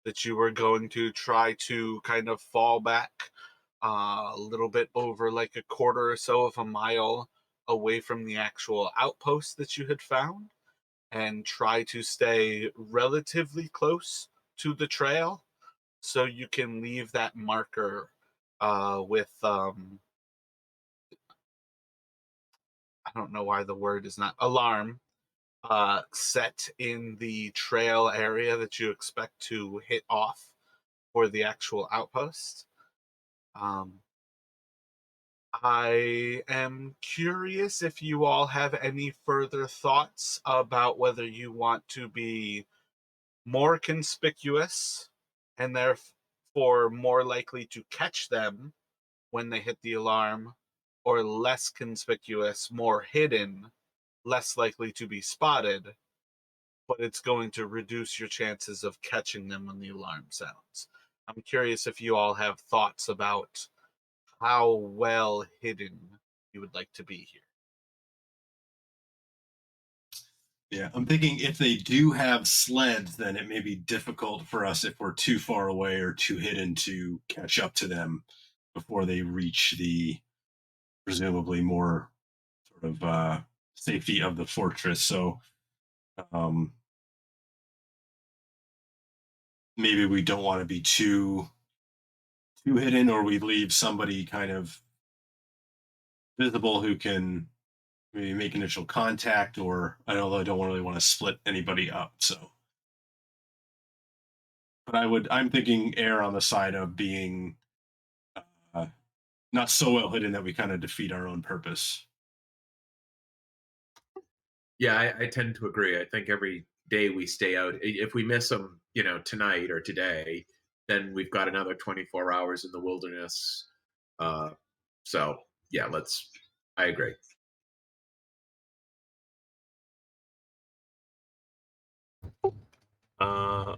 that you were going to try to kind of fall back a little bit over like a quarter or so of a mile away from the actual outpost that you had found and try to stay relatively close to the trail so you can leave that marker with I don't know why the word is not alarm set in the trail area that you expect to hit off for the actual outpost. Um, I am curious if you all have any further thoughts about whether you want to be more conspicuous and therefore more likely to catch them when they hit the alarm, or less conspicuous, more hidden, less likely to be spotted, but it's going to reduce your chances of catching them when the alarm sounds. I'm curious if you all have thoughts about how well hidden you would like to be here. Yeah, I'm thinking if they do have sleds, then it may be difficult for us if we're too far away or too hidden to catch up to them before they reach the presumably more sort of safety of the fortress. So um, maybe we don't want to be too hidden, or we leave somebody kind of visible who can maybe make initial contact. Or I don't really want to split anybody up. So, but I'm thinking err on the side of being uh, not so well hidden that we kind of defeat our own purpose. Yeah, I tend to agree. I think every day we stay out, if we miss them, tonight or today, then we've got another 24 hours in the wilderness. Uh, so yeah, I agree.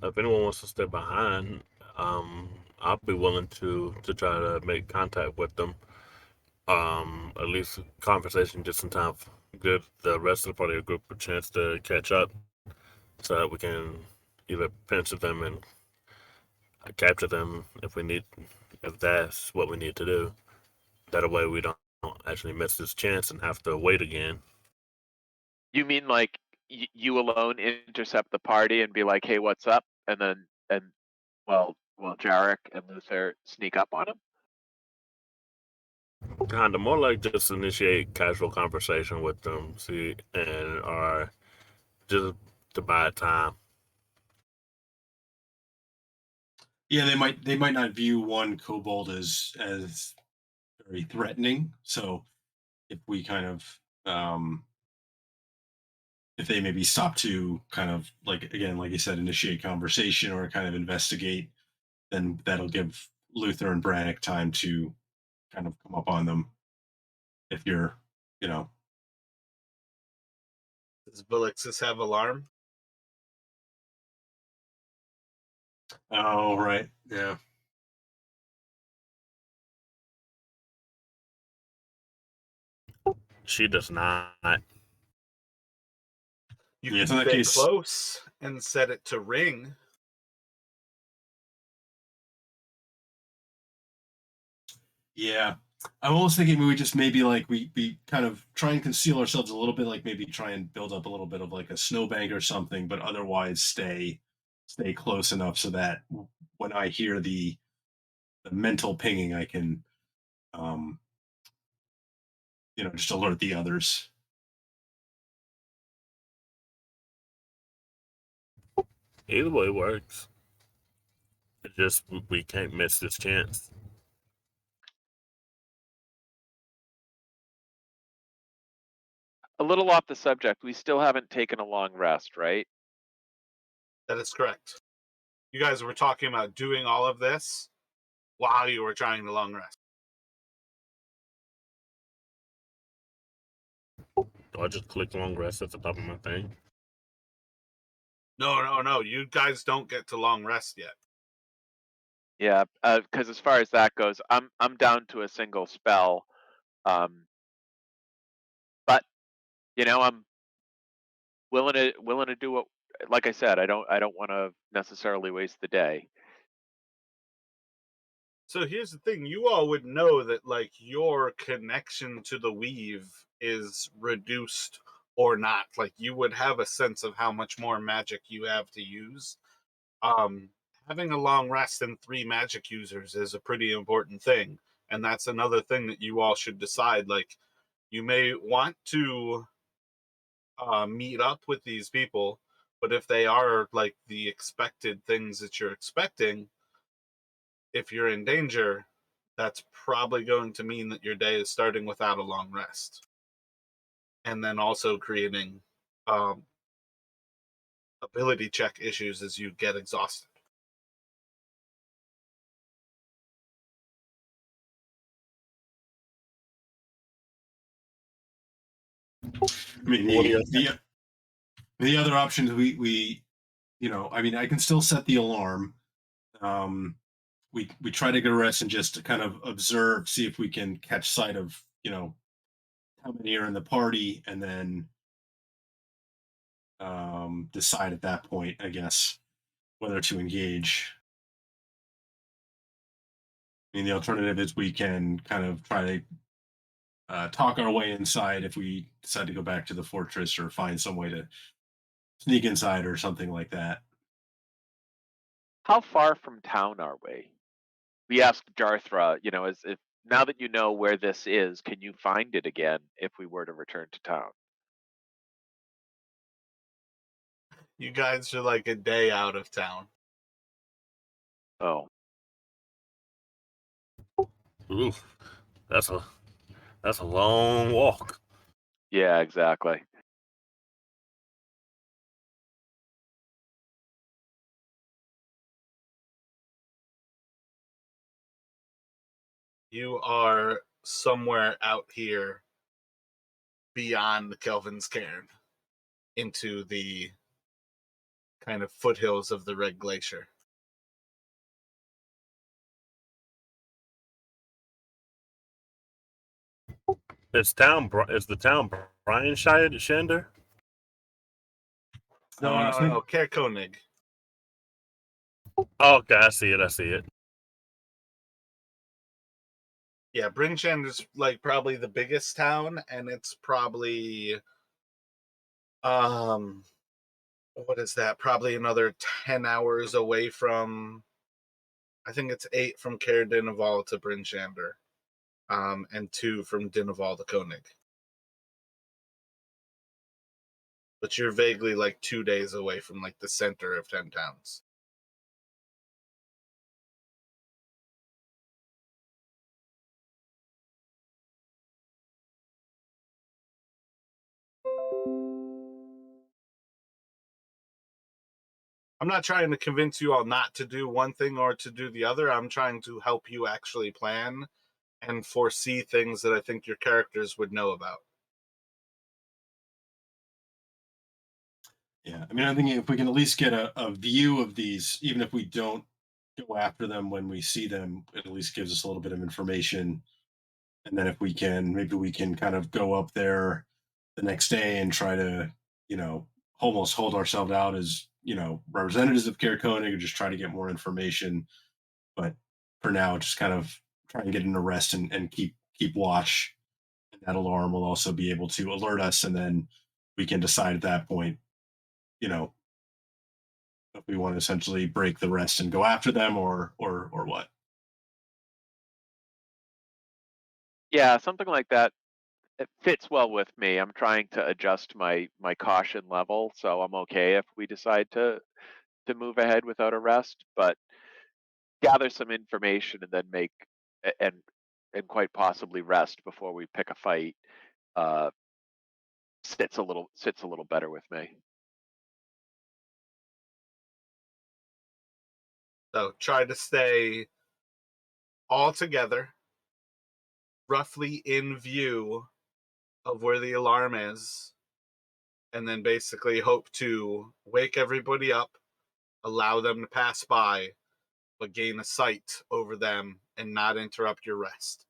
If anyone wants to stay behind, I'll be willing to try to make contact with them. At least conversation just in time to give the rest of the party a group a chance to catch up, so that we can either pinch them and capture them if that's what we need to do. That way we don't actually miss this chance and have to wait again. You mean like you alone intercept the party and be like, "Hey, what's up?" And then well, Jarek and Luther sneak up on him. Kind of more like just initiate casual conversation with them, see, and or just to buy time. Yeah, they might not view one kobold as very threatening. So if we kind of if they maybe stop to kind of like again, like you said, initiate conversation or kind of investigate, then that'll give Luther and Brannick time to kind of come up on them. If you're, you know, Does Vilixis have alarm? oh right, yeah, She does not. You yeah. could So in that stay case, close and set it to ring. yeah. I'm almost thinking we just maybe like we kind of try and conceal ourselves a little bit, like maybe try and build up a little bit of like a snowbank or something, but otherwise stay close enough so that when I hear the mental pinging, I can um just alert the others. Either way works. It just we can't miss this chance. A little off the subject, we still haven't taken a long rest, right? That is correct. You guys were talking about doing all of this while you were trying the long rest. Do I just click long rest at the top of my thing? No, no, no. You guys don't get to long rest yet. Yeah, because as far as that goes, I'm down to a single spell, um, but I'm willing to do like I said, I don't want to necessarily waste the day. So here's the thing, you all would know that like your connection to the weave is reduced or not. Like you would have a sense of how much more magic you have to use. Um Having a long rest and 3 magic users is a pretty important thing. And that's another thing that you all should decide. Like you may want to meet up with these people, but if they are like the expected things that you're expecting, if you're in danger, that's probably going to mean that your day is starting without a long rest, and then also creating um, ability check issues as you get exhausted. I mean, What do you the other options we I mean, I can still set the alarm. Um, we try to get a rest and just to kind of observe, see if we can catch sight of how many are in the party, and then decide at that point, I guess, whether to engage. I mean, the alternative is we can kind of try to talk our way inside if we decide to go back to the fortress or find some way to sneak inside or something like that. How far from town are we? We asked Jarthra, as if now that you know where this is, can you find it again if we were to return to town? You guys are like a day out of town. Oh, Oof, that's a long walk. yeah, exactly. You are somewhere out here beyond the Kelvin's Cairn into the kind of foothills of the Red Glacier. Is the town Brian Shander? No, no, Honestly, no, Cair Koenig. Oh, okay, I see it. I see it. Yeah, Brinchand is like probably the biggest town, and it's probably um what is that? Probably another 10 hours away from. I think it's 8 from Cair Dinaval to Brinchander, and 2 from Dinaval to Koenig. But you're vaguely like 2 days away from like the center of 10 towns. I'm not trying to convince you all not to do one thing or to do the other. I'm trying to help you actually plan and foresee things that I think your characters would know about. yeah. I mean, I think if we can at least get a view of these, even if we don't go after them when we see them, it at least gives us a little bit of information. And then if we can, maybe we can kind of go up there the next day and try to, you know, almost hold ourselves out as, representatives of Care Koenig or just try to get more information. But for now, just kind of try and get an arrest and keep watch. And that alarm will also be able to alert us, and then we can decide at that point, you know, if we want to essentially break the rest and go after them or what. Yeah, something like that. It fits well with me. I'm trying to adjust my caution level, so I'm okay if we decide to move ahead without arrest, but gather some information and then make and quite possibly rest before we pick a fight. Uh, sits a little better with me. So try to stay all together, roughly in view of where the alarm is, and then basically hope to wake everybody up, allow them to pass by, but gain a sight over them and not interrupt your rest.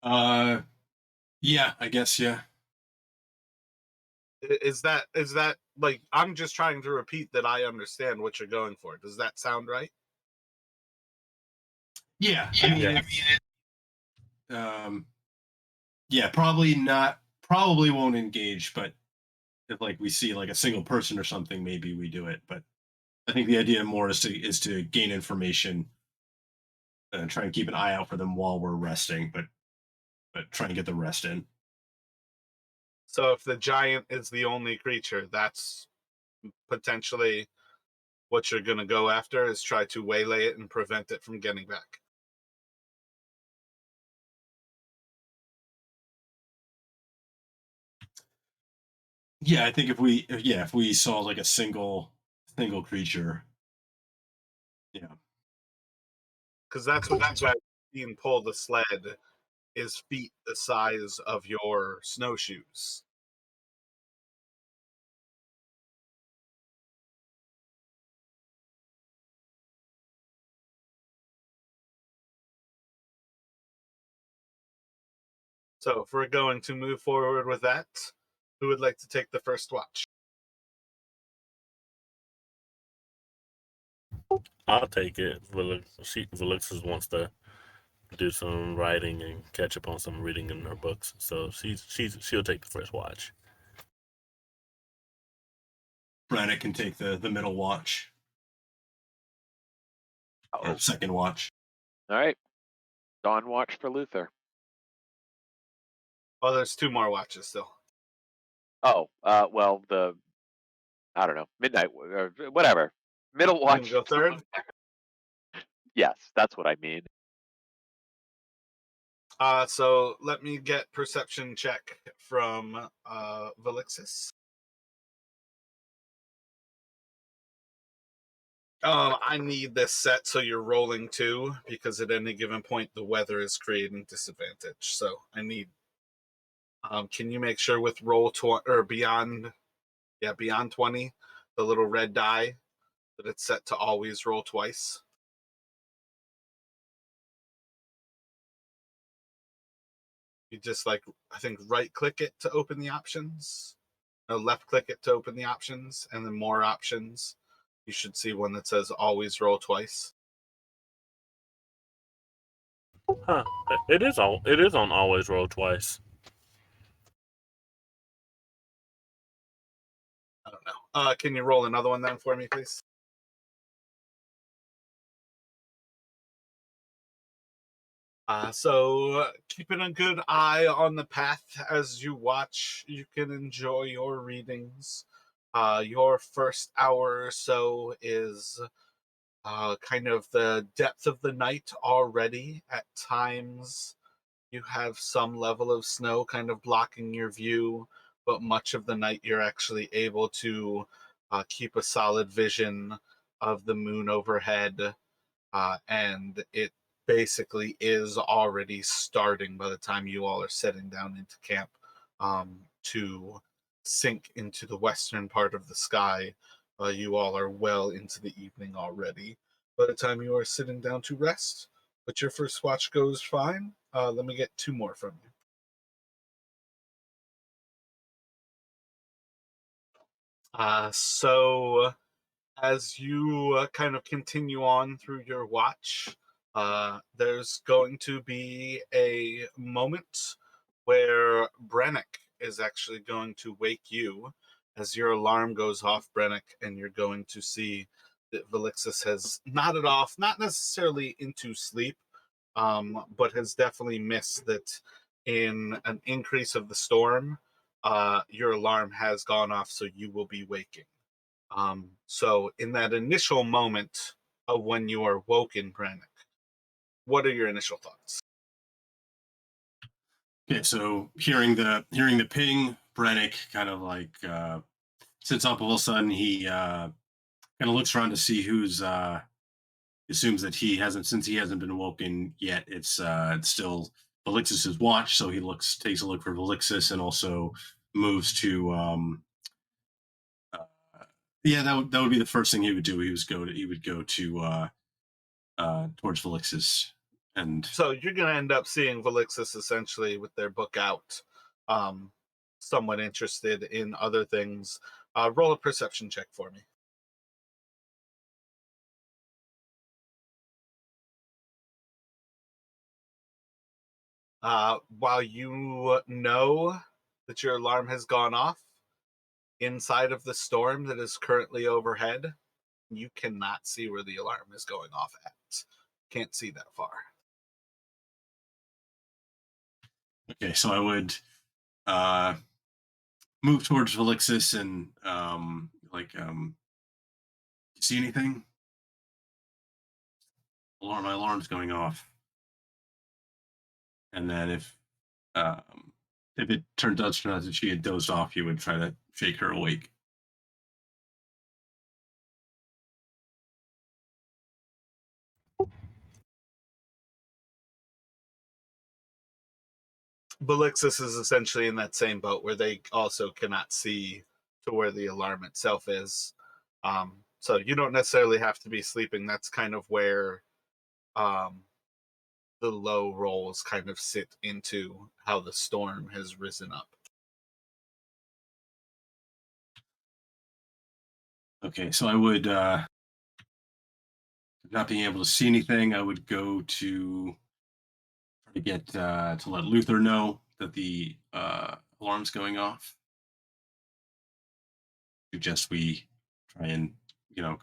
Yeah, I guess, yeah. Is that like, I'm just trying to repeat that I understand what you're going for. Does that sound right? Yeah, I mean, yeah, probably won't engage, but if like we see like a single person or something, maybe we do it. But I think the idea more is to gain information and try and keep an eye out for them while we're resting, but trying to get the rest in. So if the giant is the only creature, that's potentially what you're going to go after, is try to waylay it and prevent it from getting back. Yeah, I think if we saw like a single creature, yeah, Because that's what you guys see pull the sled, is feet the size of your snowshoes. So if we're going to move forward with that, who would like to take the first watch? I'll take it. Velixis wants to do some writing and catch up on some reading in her books, so she'll take the first watch. Brannick can take the middle watch or Oh, second watch. all right. Dawn watch for Luther. Oh, there's 2 more watches still. Oh, well, I don't know, midnight or whatever. Middle You gonna watch. go third? Yes, that's what I mean. So let me get perception check from Velixis. I need this set so you're rolling 2, because at any given point the weather is creating disadvantage. So I need. Can you make sure with roll 20 or beyond? Yeah, beyond 20, the little red die, that it's set to always roll twice. You just like, I think, right click it to open the options. No, left click it to open the options, and then more options. You should see one that says always roll twice. Huh? It is all. It is on always roll twice. I don't know. Can you roll another one then for me, please? So keeping a good eye on the path as you watch, you can enjoy your readings. Your first hour or so is kind of the depth of the night already. At times, you have some level of snow kind of blocking your view, but much of the night you're actually able to keep a solid vision of the moon overhead, and it basically is already starting by the time you all are setting down into camp, to sink into the western part of the sky. You all are well into the evening already by the time you are sitting down to rest, but your first watch goes fine. Let me get 2 more from you. So as you kind of continue on through your watch, there's going to be a moment where Brennick is actually going to wake you as your alarm goes off, Brennick, and you're going to see that Velixis has nodded off, not necessarily into sleep, but has definitely missed that in an increase of the storm, your alarm has gone off, so you will be waking. So in that initial moment of when you are woken, Brannick, what are your initial thoughts? Okay, so hearing the ping, Brannick kind of like sits up all of a sudden. He kind of looks around to see who's assumes that since he hasn't been woken yet. It's still Velixis's watch, so he takes a look for Velixis and also moves to uh, yeah, that would be the first thing he would do. He would go to towards Velixis. And So you're going to end up seeing Velixis essentially with their book out, somewhat interested in other things. Roll a perception check for me. While you know that your alarm has gone off, inside of the storm that is currently overhead, you cannot see where the alarm is going off at. Can't see that far. okay, so I would move towards Velixis and see anything? My alarm's going off. And then if it turns out that she had dozed off, you would try to shake her awake. Belixis is essentially in that same boat where they also cannot see to where the alarm itself is. So you don't necessarily have to be sleeping. That's kind of where the low rolls kind of sit into how the storm has risen up. Okay, so I would, not being able to see anything, I would go to try to get to let Luther know that the alarm's going off. Suggest we try and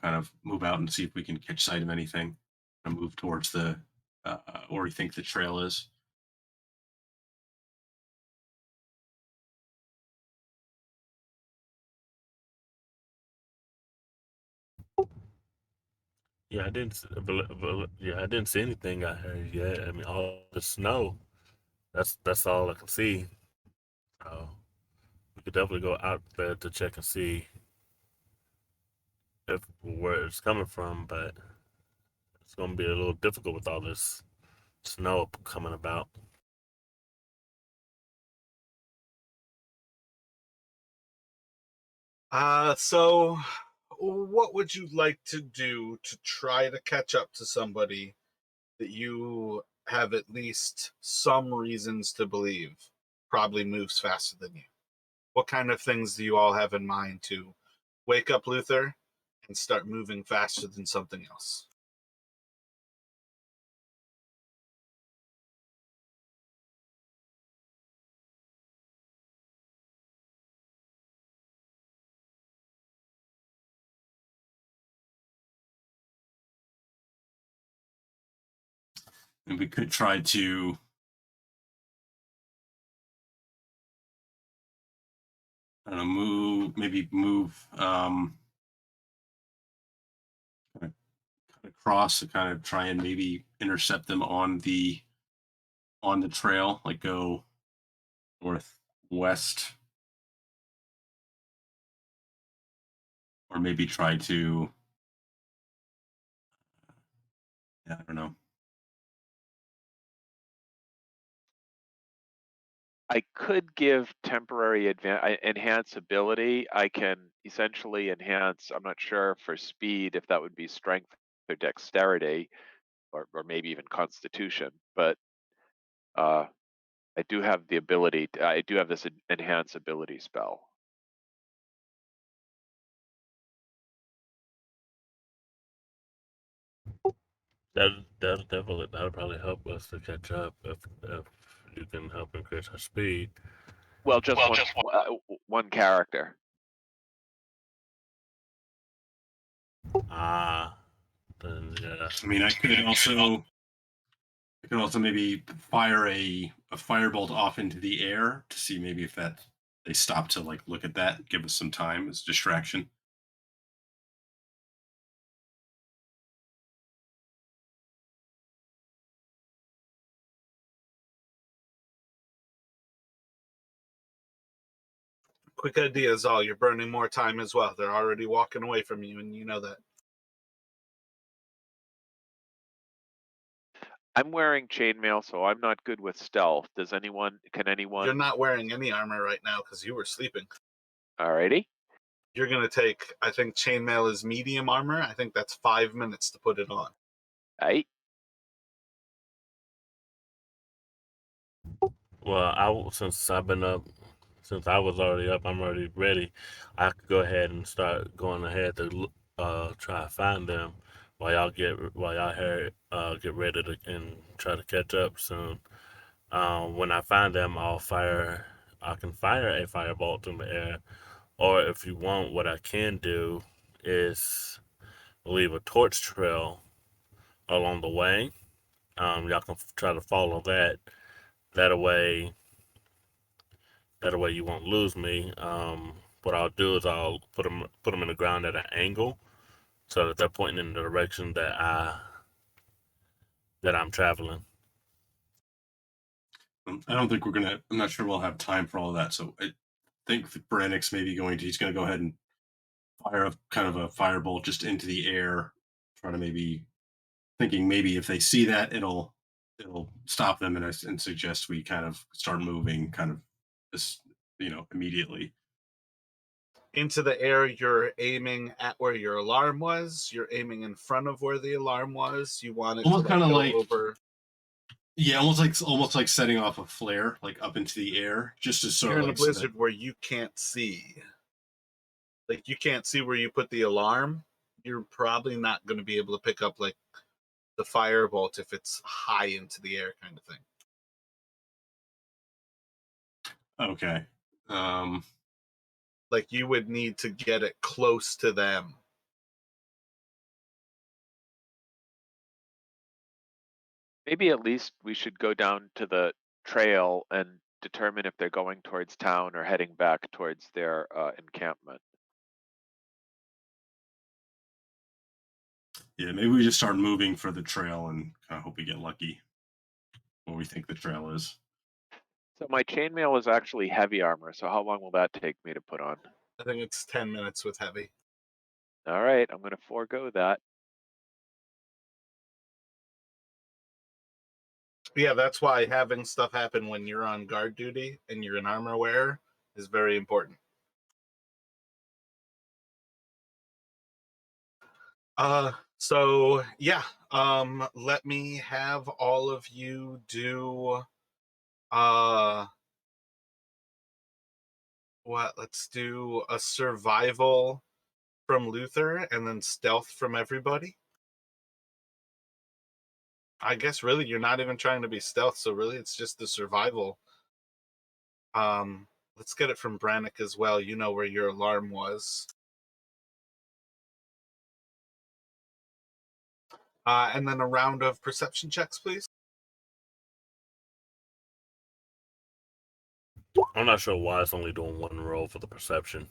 kind of move out and see if we can catch sight of anything and move towards the where we think the trail is. Yeah, I didn't see anything out here yet. I mean, all the snow. That's all I can see. So we could definitely go out there to check and see if where it's coming from, but it's gonna be a little difficult with all this snow coming about. So what would you like to do to try to catch up to somebody that you have at least some reasons to believe probably moves faster than you? What kind of things do you all have in mind to wake up Luther and start moving faster than something else? And we could try to I don't know, move kind of across to kind of try and maybe intercept them on the trail, like go northwest, or maybe try to I don't know. I could give temporary enhance ability. I can essentially enhance, I'm not sure for speed if that would be strength or dexterity or maybe even constitution, but I do have the ability, I do have this enhance ability spell. That'll probably help us to catch up if you can help increase our speed. Well, just one character. Ah, then yeah. I mean, I could also maybe fire a firebolt off into the air to see maybe if they stop to like look at that, give us some time as distraction. Quick idea is all. You're burning more time as well. They're already walking away from you, and you know that. I'm wearing chainmail, so I'm not good with stealth. Can anyone? You're not wearing any armor right now because you were sleeping. Alrighty. You're going to take, I think chainmail is medium armor. I think that's 5 minutes to put it on. Aight. Well, since I've been up, since I was already up, I'm already ready. I could go ahead and start going ahead to try to find them while y'all here get ready to and try to catch up soon. When I find them, I can fire a firebolt in the air, or if you want, what I can do is leave a torch trail along the way. Y'all can try to follow that. That way, that way you won't lose me. What I'll do is I'll put them in the ground at an angle so that they're pointing in the direction that I'm traveling. I don't think we're gonna. I'm not sure we'll have time for all of that. So I think Brannick's maybe he's going to go ahead and fire a kind of a firebolt just into the air, try to maybe thinking maybe if they see that it'll stop them and suggest we kind of start moving kind of this immediately. Into the air, you're aiming at where your alarm was. You're aiming in front of where the alarm was. You want it Almost to kind of go like over. yeah, almost like setting off a flare like up into the air, just to sort You're of in a like so that blizzard where you can't see. Like you can't see where you put the alarm. You're probably not going to be able to pick up like the firebolt if it's high into the air kind of thing. okay. Like you would need to get it close to them. Maybe at least we should go down to the trail and determine if they're going towards town or heading back towards their encampment. Yeah, maybe we just start moving for the trail and kind of hope we get lucky where we think the trail is. So my chainmail is actually heavy armor, so how long will that take me to put on? I think it's 10 minutes with heavy. All right, I'm gonna forego that. Yeah, that's why having stuff happen when you're on guard duty and you're an armor wearer is very important. So yeah, let me have all of you do let's do a survival from Luther and then stealth from everybody. I guess really you're not even trying to be stealth, so really it's just the survival. Let's get it from Brannick as well. You know where your alarm was. And then a round of perception checks, please. I'm not sure why it's only doing one roll for the perception.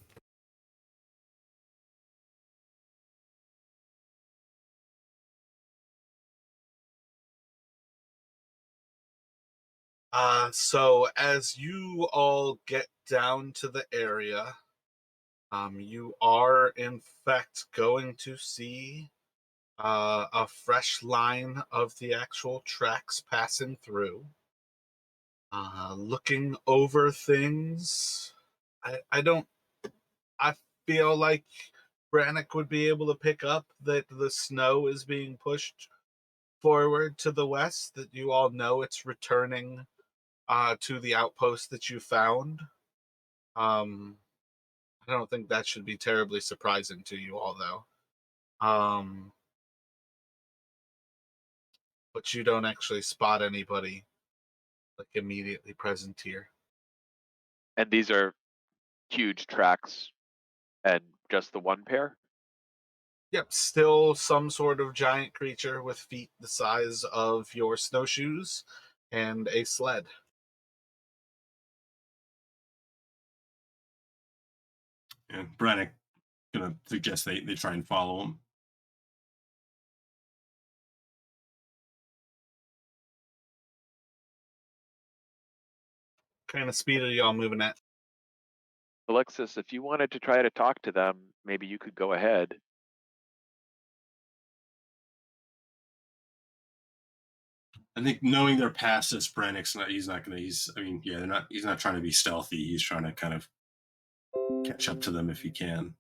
So as you all get down to the area, you are in fact going to see a fresh line of the actual tracks passing through. Looking over things, I don't. I feel like Brannick would be able to pick up that the snow is being pushed forward to the west. That you all know it's returning to the outpost that you found. Um, I don't think that should be terribly surprising to you all, though. But you don't actually spot anybody like immediately present here. And these are huge tracks and just the one pair? Yep, still some sort of giant creature with feet the size of your snowshoes and a sled. And Brannick gonna suggest they try and follow him. Kind of speed are y'all moving at? Alexis, if you wanted to try to talk to them, maybe you could go ahead. I think knowing they're past this, Brannick's not. He's not gonna. I mean, yeah, they're not. He's not trying to be stealthy. He's trying to kind of catch up to them if he can.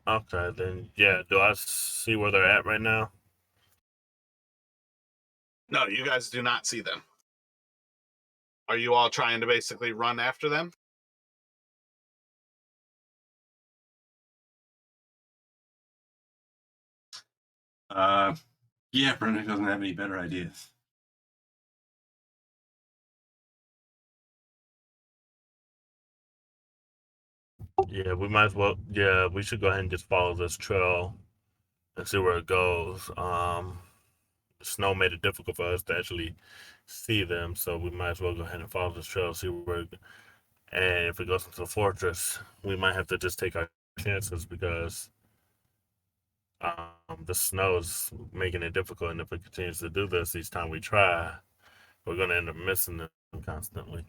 Okay, then yeah. Do I see where they're at right now? No, you guys do not see them. Are you all trying to basically run after them? Yeah, Brendan doesn't have any better ideas. Yeah, we might as well. Yeah, we should go ahead and just follow this trail and see where it goes. The snow made it difficult for us to actually see them, so we might as well go ahead and follow this trail, see where. And if it goes into the fortress, we might have to just take our chances because the snow is making it difficult. And if it continues to do this each time we try, we're going to end up missing them constantly.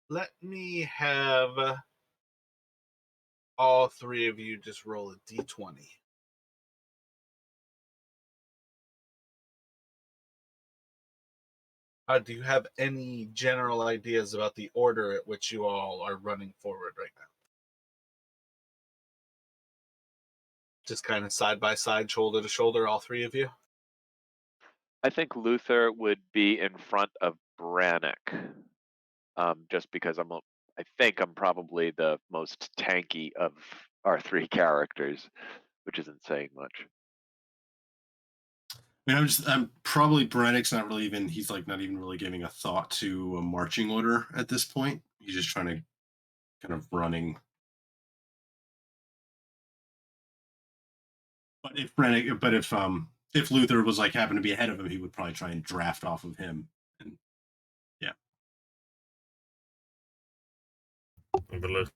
Let me have all three of you just roll a d20. Do you have any general ideas about the order at which you all are running forward right now? Just kind of side by side, shoulder to shoulder, all three of you? I think Luther would be in front of Brannick, just because I think I'm probably the most tanky of our three characters, which isn't saying much. I mean, I'm probably Brennick's not really even, he's like not even really giving a thought to a marching order at this point. He's just trying to kind of running. But if Luther was like happened to be ahead of him, he would probably try and draft off of him. And yeah. But look,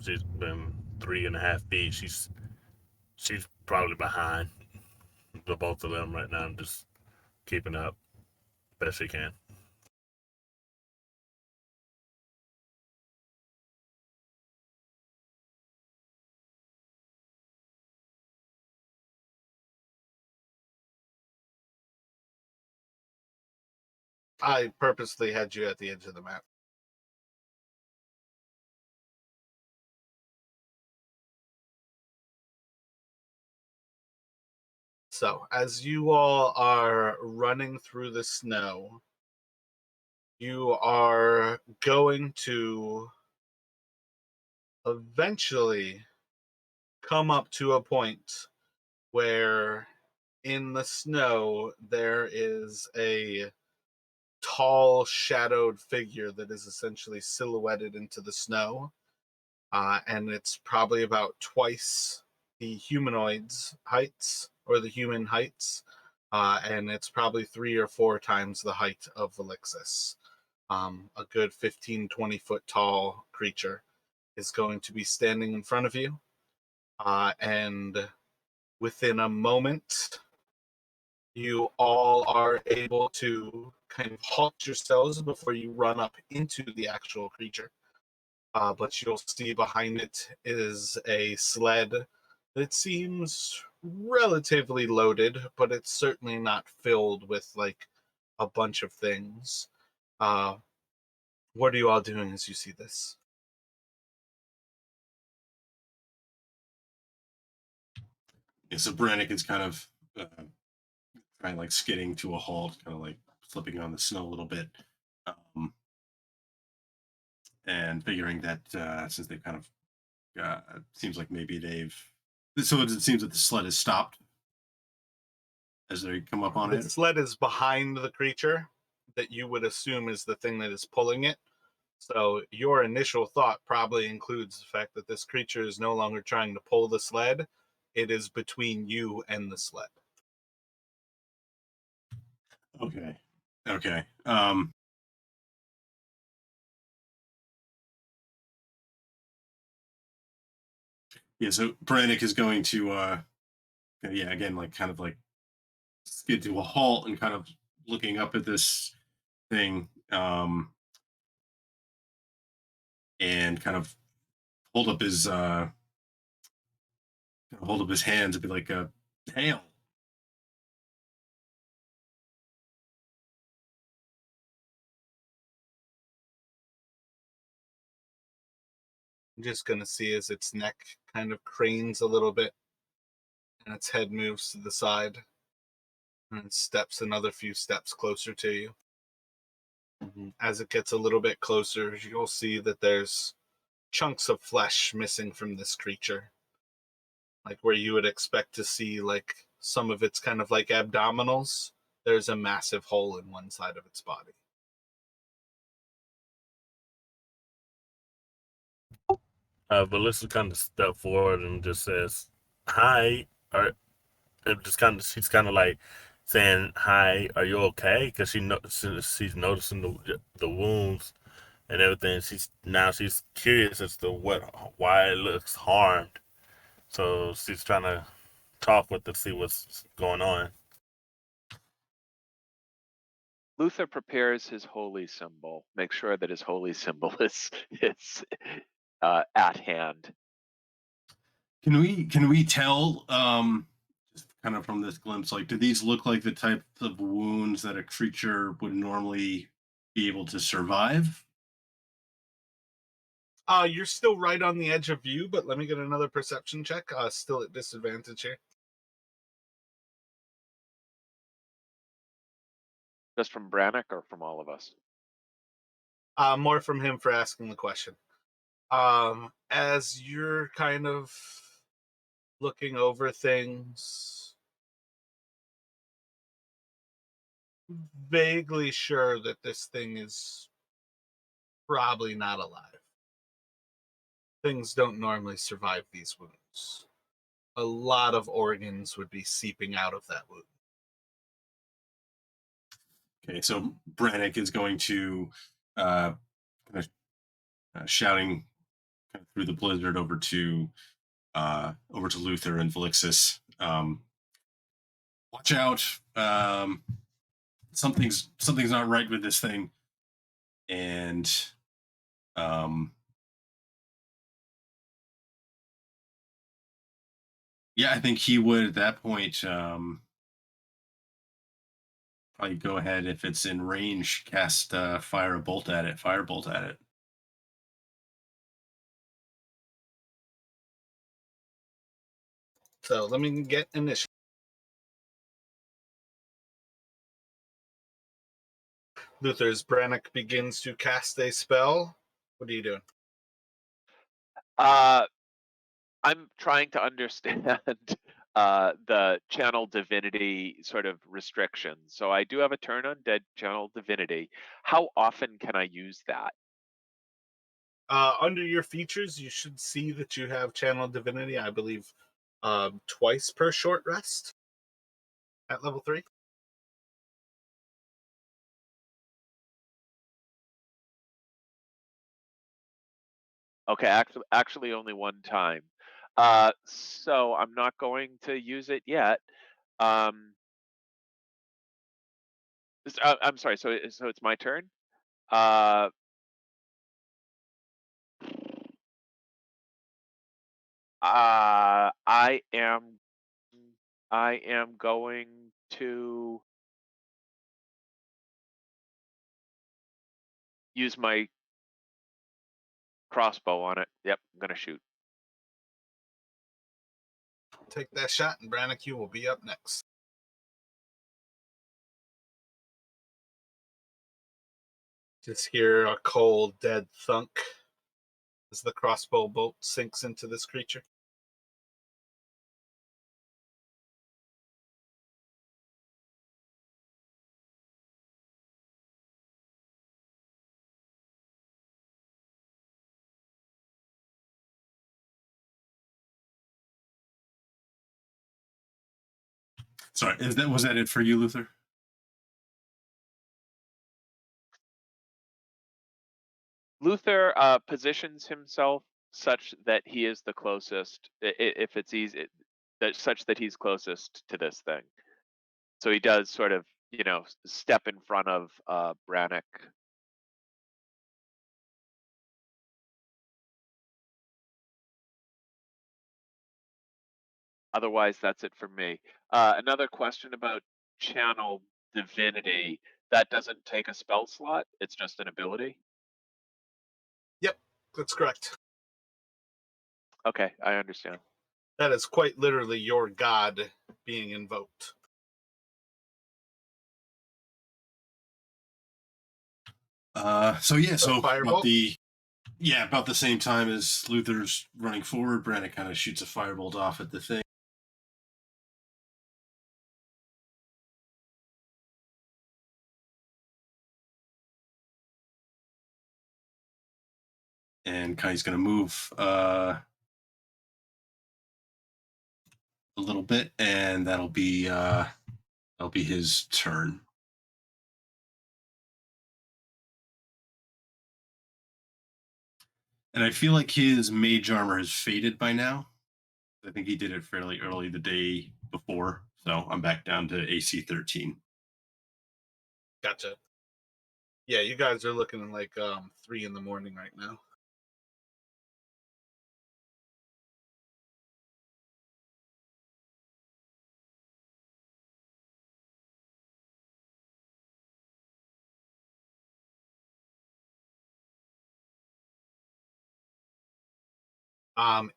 she's been 3.5 feet. She's probably behind the both of them right now, just keeping up best she can. I purposely had you at the edge of the map. So, as you all are running through the snow, you are going to eventually come up to a point where in the snow there is a tall shadowed figure that is essentially silhouetted into the snow, and it's probably about twice the humanoid's heights or the human heights, and it's probably 3 or 4 times the height of Velixis. A good 15-20 foot tall creature is going to be standing in front of you, and within a moment you all are able to kind of halt yourselves before you run up into the actual creature. But you'll see behind it is a sled that seems relatively loaded, but it's certainly not filled with like a bunch of things. What are you all doing as you see this? Yeah, so Brannick is kind of trying like skidding to a halt, kind of like slipping on the snow a little bit, and figuring that since they've kind of seems like maybe it seems that the sled has stopped as they come up on The it. sled is behind the creature that you would assume is the thing that is pulling it. So your initial thought probably includes the fact that this creature is no longer trying to pull the sled. It is between you and the sled. Okay. Okay. Yeah, so Brannick is going to yeah, again, like kind of like skid to a halt and kind of looking up at this thing, and kind of hold up his hands and be like, hail. I'm just going to see as its neck kind of cranes a little bit and its head moves to the side and steps another few steps closer to you. As it gets a little bit closer, you'll see that there's chunks of flesh missing from this creature. Like where you would expect to see like some of its kind of like abdominals, there's a massive hole in one side of its body. Melissa kind of step forward and just says, "Hi," or it just kind of she's kind of like saying, "Hi, are you okay?" Because she's noticing the wounds and everything. She's curious as to why it looks harmed. So she's trying to talk with to see what's going on. Luther prepares his holy symbol. Make sure that his holy symbol is at hand. Can we tell just kind of from this glimpse, like, do these look like the type of wounds that a creature would normally be able to survive? You're still right on the edge of view, but let me get another perception check. Still at disadvantage here. Just from Brannick or from all of us? More from him for asking the question. As you're kind of looking over things, vaguely sure that this thing is probably not alive. Things don't normally survive these wounds. A lot of organs would be seeping out of that wound. Okay, so Brannick is going to kind of shouting kind of through the blizzard over to Luther and Felixis. Watch out! Something's not right with this thing, and yeah, I think he would at that point probably go ahead, if it's in range, cast firebolt at it. So let me get initiative. Luther's Brannick begins to cast a spell. What are you doing? I'm trying to understand the channel divinity sort of restrictions. So I do have a turn on dead channel divinity. How often can I use that? Under your features, you should see that you have channel divinity, I believe, twice per short rest at level 3. Okay, actually only one time. So I'm not going to use it yet. I'm sorry. So it's my turn. Uh, I am going to use my crossbow on it. Yep, I'm gonna shoot. Take that shot, and Brannick, you will be up next. Just hear a cold, dead thunk as the crossbow bolt sinks into this creature. Sorry, was that it for you, Luther? Luther positions himself such that he is the closest, if it's easy, such that he's closest to this thing. So he does sort of, step in front of Brannick. Otherwise, that's it for me. Another question about channel divinity. That doesn't take a spell slot. It's just an ability. Yep, that's correct. Okay, I understand. That is quite literally your god being invoked. So Firebolt? about the same time as Luther's running forward, Brannick kind of shoots a firebolt off at the thing. And Kai's going to move a little bit, and that'll be his turn. And I feel like his mage armor has faded by now. I think he did it fairly early the day before, so I'm back down to AC 13. Gotcha. Yeah, you guys are looking like 3 in the morning right now.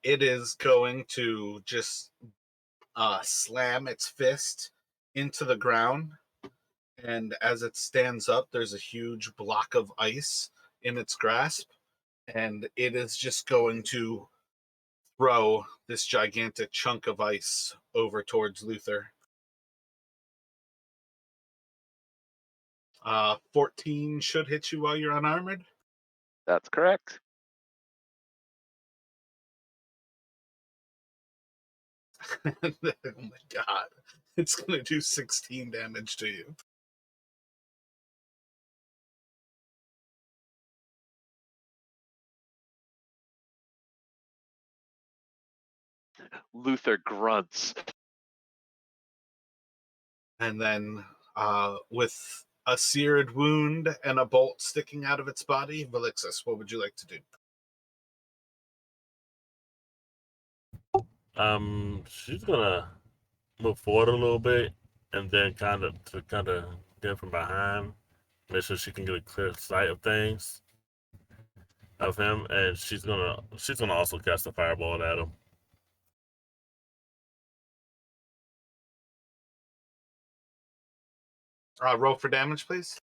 It is going to just slam its fist into the ground, and as it stands up, there's a huge block of ice in its grasp, and it is just going to throw this gigantic chunk of ice over towards Luther. 14 should hit you while you're unarmored. That's correct. Oh my god. It's going to do 16 damage to you. Luther grunts. And then, with a seared wound and a bolt sticking out of its body, Velixis, what would you like to do? She's gonna move forward a little bit, and then kind of get from behind, make sure she can get a clear sight of things of him, and she's gonna also cast a fireball at him. Roll for damage, please.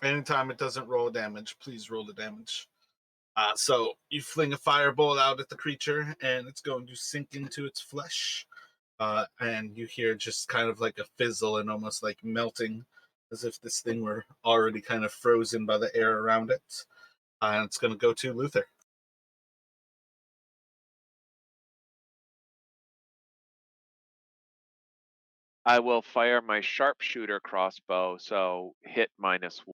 Anytime it doesn't roll damage, please roll the damage. So you fling a fireball out at the creature, and it's going to sink into its flesh. And you hear just kind of like a fizzle and almost like melting, as if this thing were already kind of frozen by the air around it. And it's going to go to Luther. I will fire my sharpshooter crossbow, so hit -1.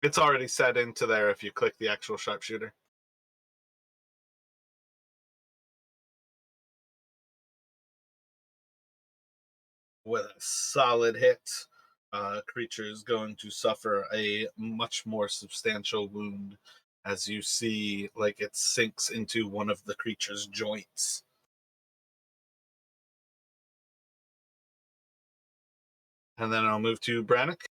It's already set into there if you click the actual sharpshooter. With a solid hit, creature is going to suffer a much more substantial wound as you see like it sinks into one of the creature's joints. And then I'll move to Brannick.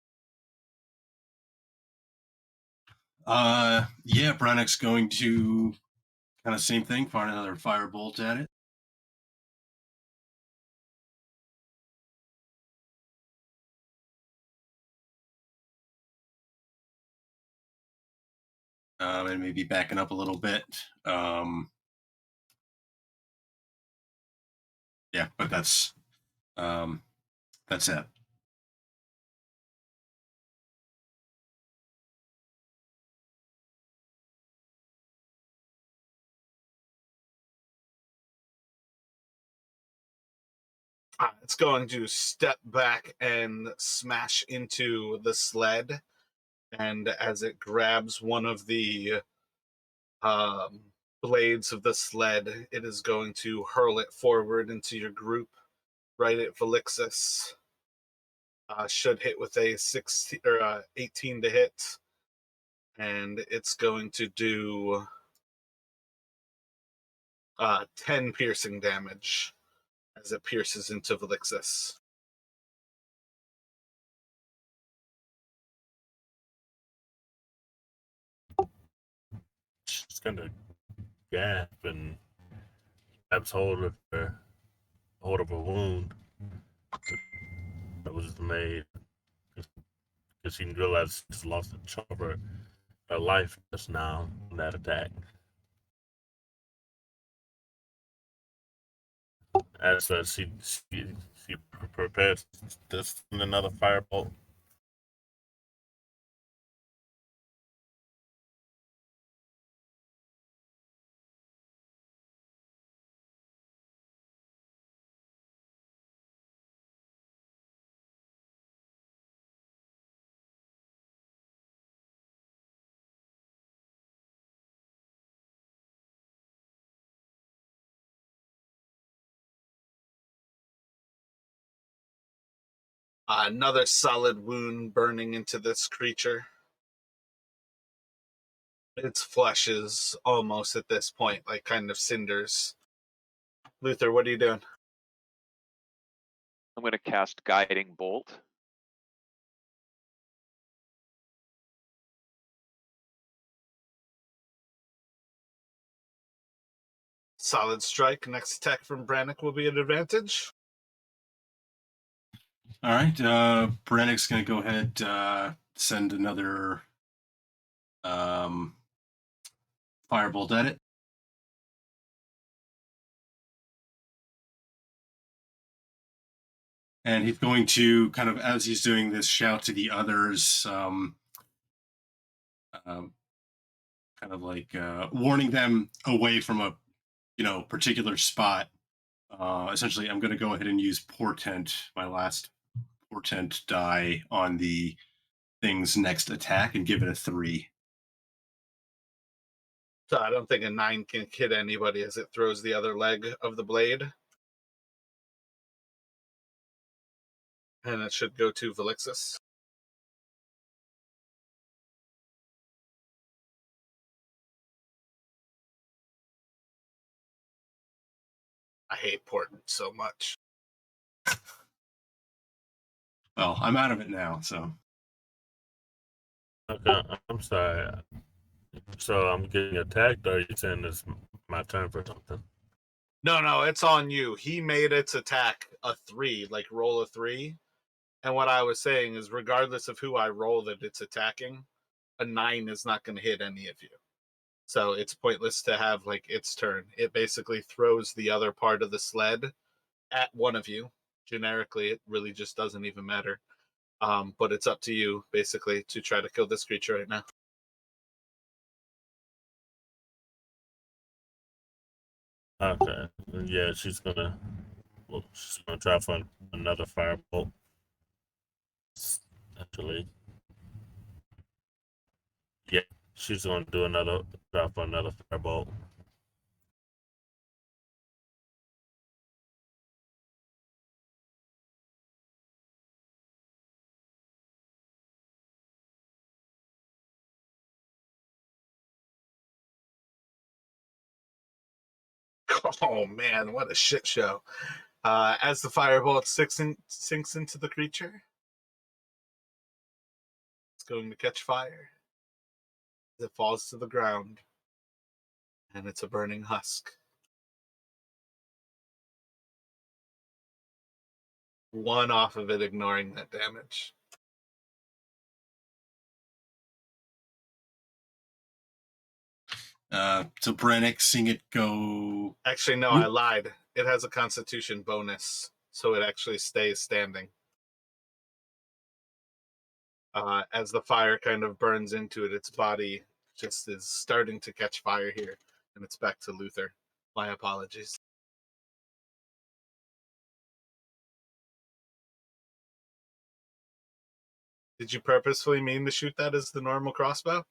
Brannick's going to kind of same thing, fire another firebolt at it. And maybe backing up a little bit. But that's it. It's going to step back and smash into the sled. And as it grabs one of the blades of the sled, it is going to hurl it forward into your group, right at Velixis. Should hit with a 16 or 18 to hit, and it's going to do 10 piercing damage as it pierces into Velixis. just kind of gasp and grabs hold of a wound that was made because she realized she's lost a chunk of her life just now in that attack. As she prepares to send another firebolt. Another solid wound burning into this creature. Its flesh is almost at this point like kind of cinders. Luther, what are you doing? I'm going to cast Guiding Bolt. Solid strike. Next attack from Brannick will be an advantage. All right. Brannick's going to go ahead, send another firebolt at it. And he's going to kind of, as he's doing this, shout to the others, kind of like warning them away from a particular spot. Essentially, I'm going to go ahead and use Portent, my last Portent die on the thing's next attack, and give it a 3. So I don't think a 9 can hit anybody as it throws the other leg of the blade. And it should go to Velixis. I hate Portent so much. Well, I'm out of it now, so. Okay, I'm sorry. So I'm getting attacked, or are you saying it's my turn for something? No, it's on you. He made its attack a 3, like roll a 3. And what I was saying is, regardless of who I roll that it's attacking, a 9 is not going to hit any of you. So it's pointless to have like its turn. It basically throws the other part of the sled at one of you. Generically, it really just doesn't even matter. But it's up to you, basically, to try to kill this creature right now. Okay, yeah, she's gonna try for another firebolt. Actually, yeah, she's gonna do try for another firebolt. Oh man, what a shit show. As the firebolt sinks into the creature, it's going to catch fire. It falls to the ground, and it's a burning husk. 1 off of it, ignoring that damage. So Brannick, seeing it go. Actually, no, I lied. It has a Constitution bonus, so it actually stays standing. As the fire kind of burns into it, its body just is starting to catch fire here, and it's back to Luther. My apologies. Did you purposefully mean to shoot that as the normal crossbow?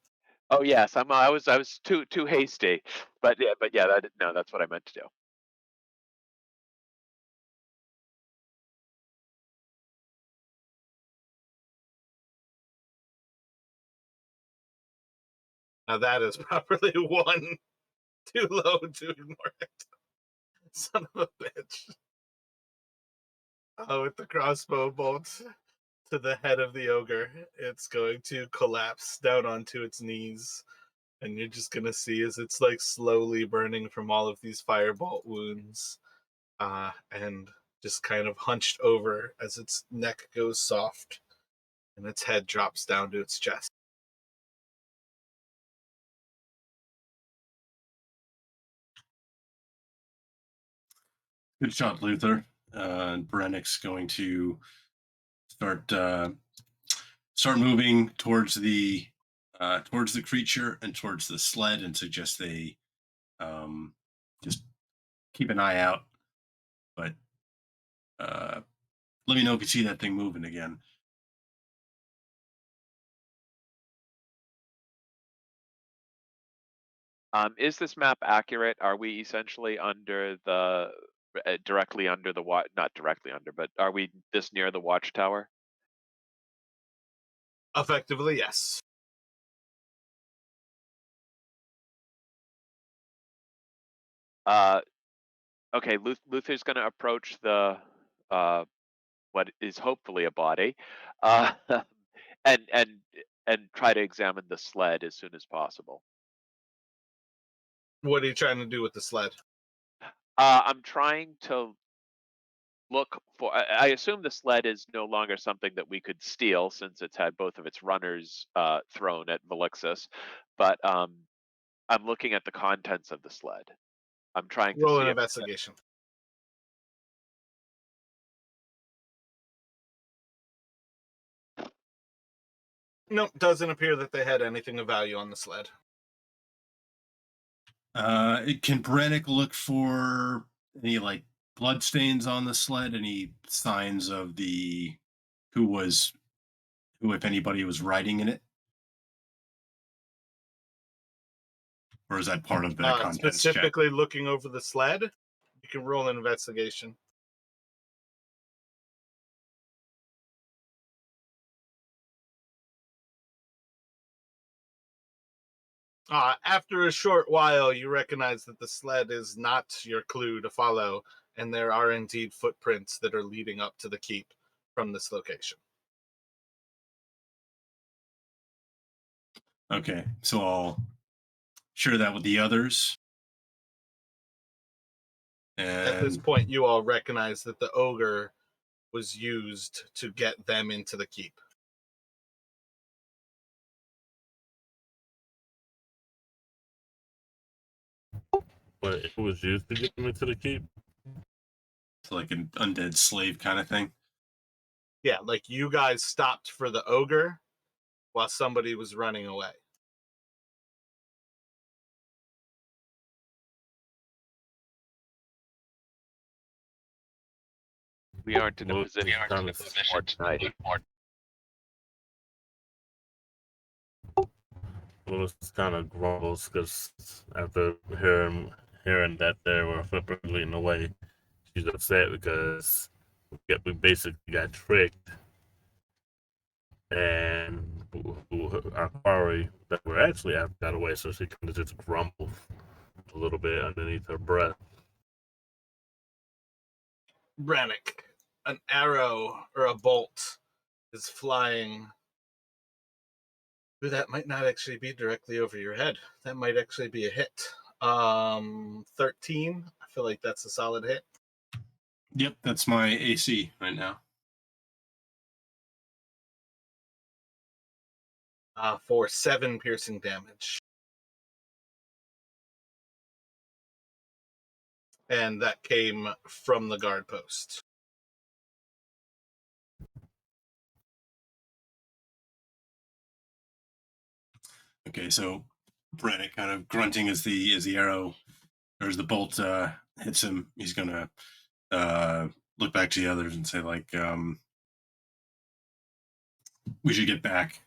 Oh yes, I was too hasty, but yeah, that's what I meant to do. Now that is properly 1 too low to ignore it. Son of a bitch. Oh, with the crossbow bolt to the head of the ogre, it's going to collapse down onto its knees And you're just gonna see as it's like slowly burning from all of these firebolt wounds, and just kind of hunched over as its neck goes soft and its head drops down to its chest. Good shot, Luther. And Brennick's going to start moving towards the creature and towards the sled, and suggest they just keep an eye out. But let me know if you see that thing moving again. Is this map accurate? Are we essentially under the directly under the not directly under, but are we this near the watchtower? Effectively, yes. Okay, Luther's going to approach the what is hopefully a body, and try to examine the sled as soon as possible. What are you trying to do with the sled? I'm trying to look for. I assume the sled is no longer something that we could steal, since it's had both of its runners thrown at Velixis. But I'm looking at the contents of the sled. I'm trying to Roll see an if investigation. Nope, doesn't appear that they had anything of value on the sled. Can Brennick look for any like blood stains on the sled? Any signs of who, if anybody, was riding in it? Or is that part of the contents check? Specifically looking over the sled, you can roll an investigation. After a short while, you recognize that the sled is not your clue to follow, and there are indeed footprints that are leading up to the keep from this location. Okay, so I'll share that with the others. And at this point, you all recognize that the ogre was used to get them into the keep. But it was used to get them into the keep. It's like an undead slave kind of thing. Yeah, like you guys stopped for the ogre while somebody was running away. we aren't in a position to more tonight. Lewis kind of grumbles because after hearing that they were flippantly leading away, she's upset because we basically got tricked, and our quarry that we're actually after got away. So she kind of just grumbles a little bit underneath her breath. Brannick, an arrow or a bolt is flying. Ooh, that might not actually be directly over your head. That might actually be a hit. 13. I feel like that's a solid hit. Yep, that's my AC right now. For 7 piercing damage. And that came from the guard post. Okay, so Brennick kind of grunting as the arrow or as the bolt hits him. He's gonna look back to the others and say, like, we should get back.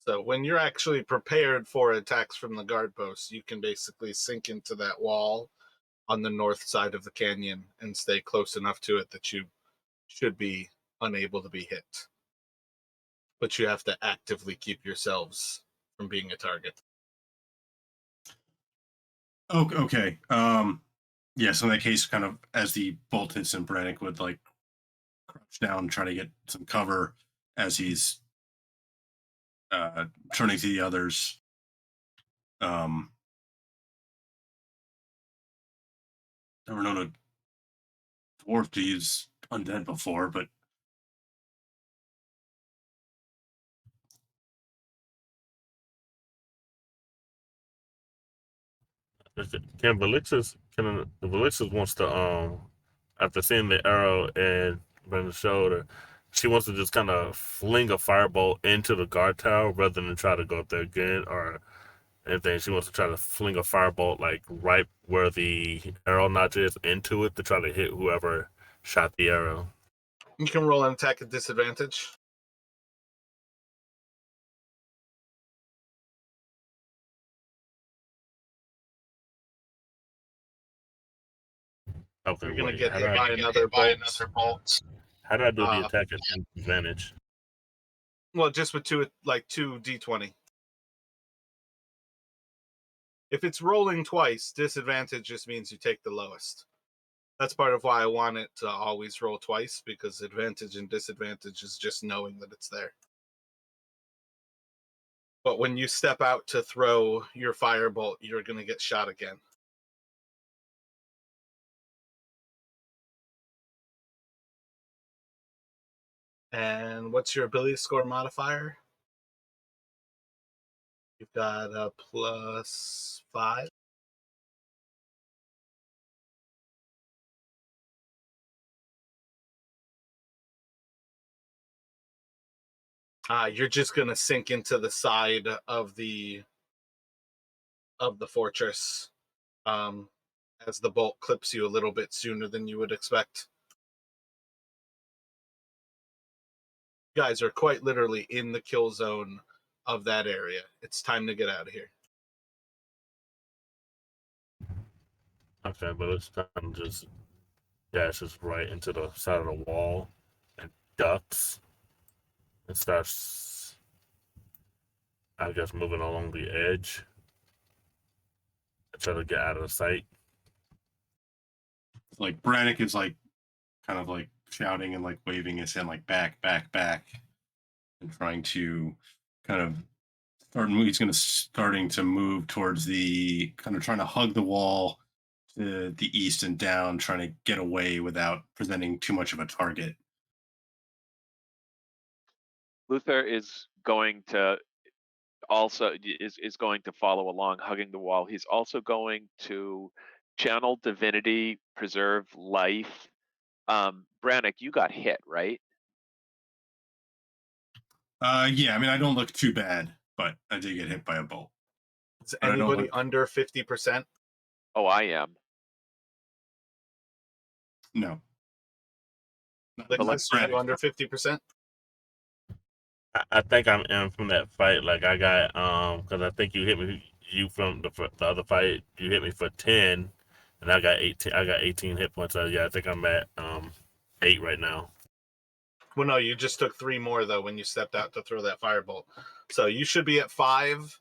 So when you're actually prepared for attacks from the guard post, you can basically sink into that wall on the north side of the canyon and stay close enough to it that you should be unable to be hit. But you have to actively keep yourselves from being a target. Okay. Yeah, so in that case, kind of as the bolt hits him, Brannick would like crouch down, trying to get some cover as he's turning to the others. Never known a dwarf to use undead before, but Valixis wants to after seeing the arrow and Brendan's shoulder, she wants to just kind of fling a firebolt into the guard tower rather than try to go up there again or anything. She wants to try to fling a firebolt like right where the arrow notch is into it to try to hit whoever shot the arrow. You can roll an attack at disadvantage. Okay, You're gonna wait. get How hit do by another bolt. how do I do the Uh, attack at disadvantage? Well, just with two d20. If it's rolling twice, disadvantage just means you take the lowest. That's part of why I want it to always roll twice, because advantage and disadvantage is just knowing that it's there. But when you step out to throw your firebolt, you're going to get shot again. And what's your ability score modifier? You've got a +5. You're just going to sink into the side of the fortress as the bolt clips you a little bit sooner than you would expect. You guys are quite literally in the kill zone of that area. It's time to get out of here. Okay, but it's kind of just dashes right into the side of the wall and ducks and starts, I guess, moving along the edge and try to get out of the sight. like Brannick is like kind of like shouting and like waving his hand like back, back, back, and trying to kind of start. He's going to starting to move towards the kind of trying to hug the wall to the east and down, trying to get away without presenting too much of a target. Luther is going to is going to follow along, hugging the wall. He's also going to channel divinity, preserve life. Brannick, you got hit, right? Yeah, I mean, I don't look too bad, but I did get hit by a bolt. Is But I don't anybody look- under 50%? Oh, I am. No. Like, But are you under 50%? I think I'm in from that fight. Like I got because I think you hit me. You from the other fight. You hit me for 10, and I got 18. I got 18 hit points. So yeah, I think I'm at 8 right now. Well, no, you just took 3 more, though, when you stepped out to throw that firebolt. So you should be at 5.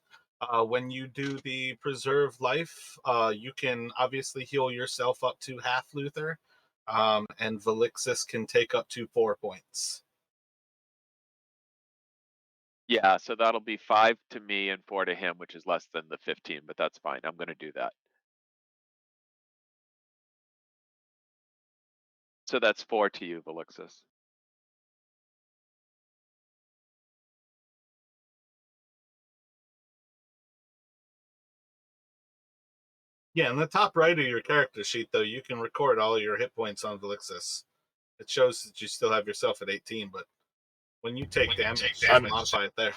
When you do the preserve life, you can obviously heal yourself up to half, Luther, and Valixis can take up to 4 points. Yeah, so that'll be 5 to me and 4 to him, which is less than the 15, but that's fine. I'm going to do that. So that's 4 to you, Valixis. Yeah, in the top right of your character sheet, though, you can record all your hit points on Valixis. It shows that you still have yourself at 18, but when you take damage, just modify it there.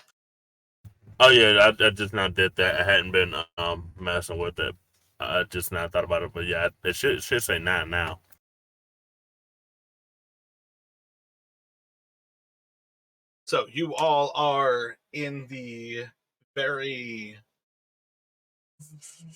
Oh yeah, I just now did that. I hadn't been messing with it. I just now thought about it, but yeah, it should say 9 now. So you all are in the very,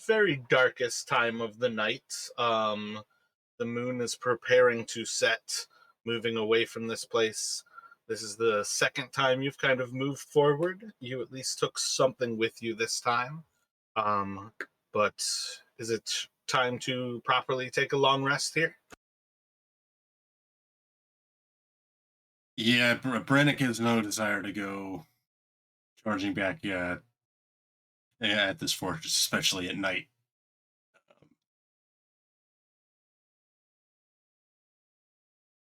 very darkest time of the night. The moon is preparing to set, moving away from this place. This is the second time you've kind of moved forward. You at least took something with you this time. But is it time to properly take a long rest here? Yeah, Brennick has no desire to go charging back yet at this fortress, especially at night.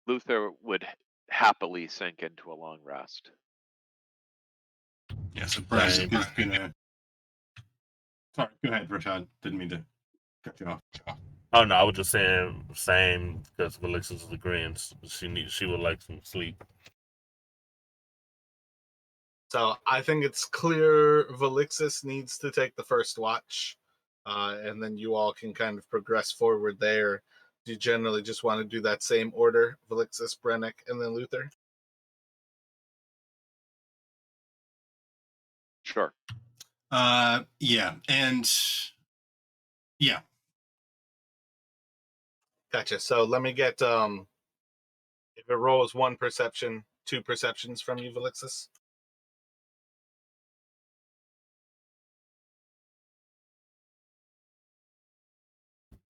Luther would happily sink into a long rest. Yeah, so Same. Brennick is gonna. Sorry, go ahead, Rashad. Didn't mean to cut you off. Oh no, I was just saying same because Alexis is agreeing. She would like some sleep. So I think it's clear Valixis needs to take the first watch, and then you all can kind of progress forward there. Do you generally just want to do that same order? Valixis, Brennick, and then Luther? Sure. Yeah, and yeah, Gotcha. So let me get if it rolls 1 perception, 2 perceptions from you, Valixis.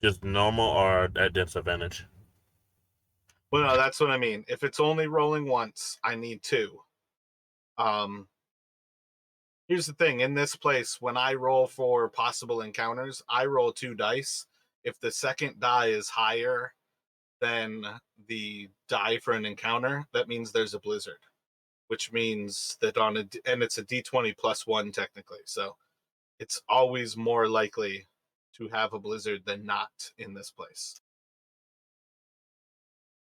Just normal or at disadvantage. Well, no, that's what I mean. If it's only rolling once, I need 2. Um, Here's the thing. In this place, when I roll for possible encounters, I roll 2 dice. If the second die is higher than the die for an encounter, that means there's a blizzard, which means that and it's a d20 plus 1 technically. So it's always more likely to have a blizzard than not in this place.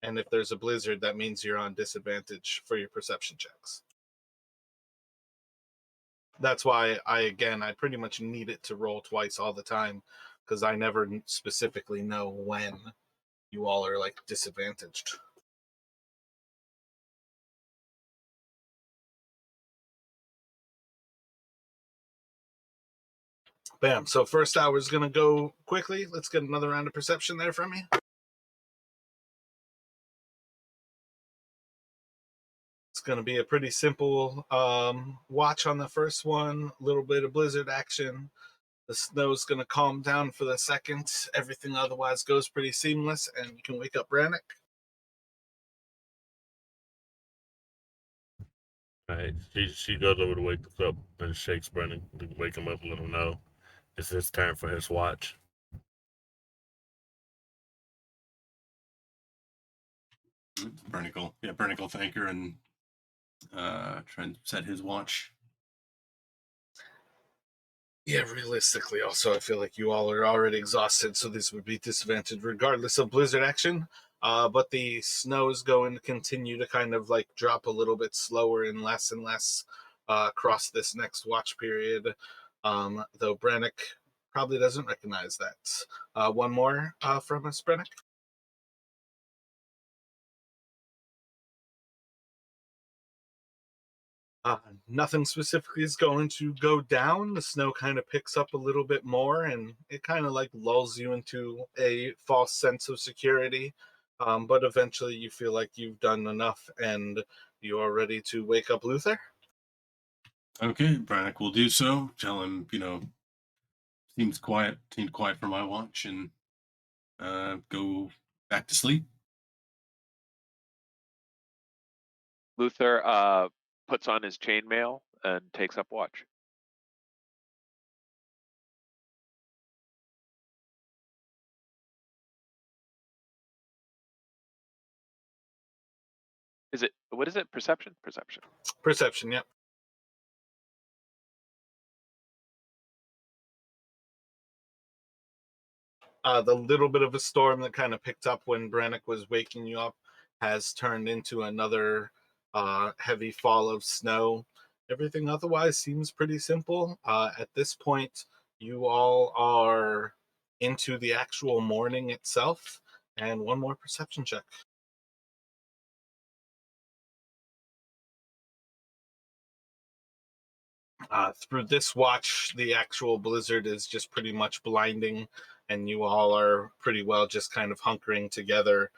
And if there's a blizzard, that means you're on disadvantage for your perception checks. That's why I pretty much need it to roll twice all the time, because I never specifically know when you all are like disadvantaged. Bam. So first hour is going to go quickly. Let's get another round of perception there from me. It's going to be a pretty simple watch on the first one. A little bit of blizzard action. The snow's going to calm down for the second. Everything otherwise goes pretty seamless, and you can wake up Brannick. Right. She goes over to wake up and shakes Brennan to wake him up and let him know it's his turn for his watch. Brennick will thank her and try and set his watch. Yeah, realistically, also, I feel like you all are already exhausted, so this would be disadvantaged regardless of blizzard action. But the snow is going to continue to kind of like drop a little bit slower and less across this next watch period. Though Brannick probably doesn't recognize that. One more from us, Brannick. Nothing specifically is going to go down. The snow kind of picks up a little bit more, and it kind of like lulls you into a false sense of security. But eventually, you feel like you've done enough, and you are ready to wake up Luther. Okay, Brannick will do so. Tell him, seemed quiet for my watch, and go back to sleep. Luther puts on his chainmail and takes up watch. What is it? Perception? Perception. Perception, yep. The little bit of a storm that kind of picked up when Brannick was waking you up has turned into another heavy fall of snow. Everything otherwise seems pretty simple. At this point, you all are into the actual morning itself, and one more perception check. Through this watch, the actual blizzard is just pretty much blinding, and you all are pretty well just kind of hunkering together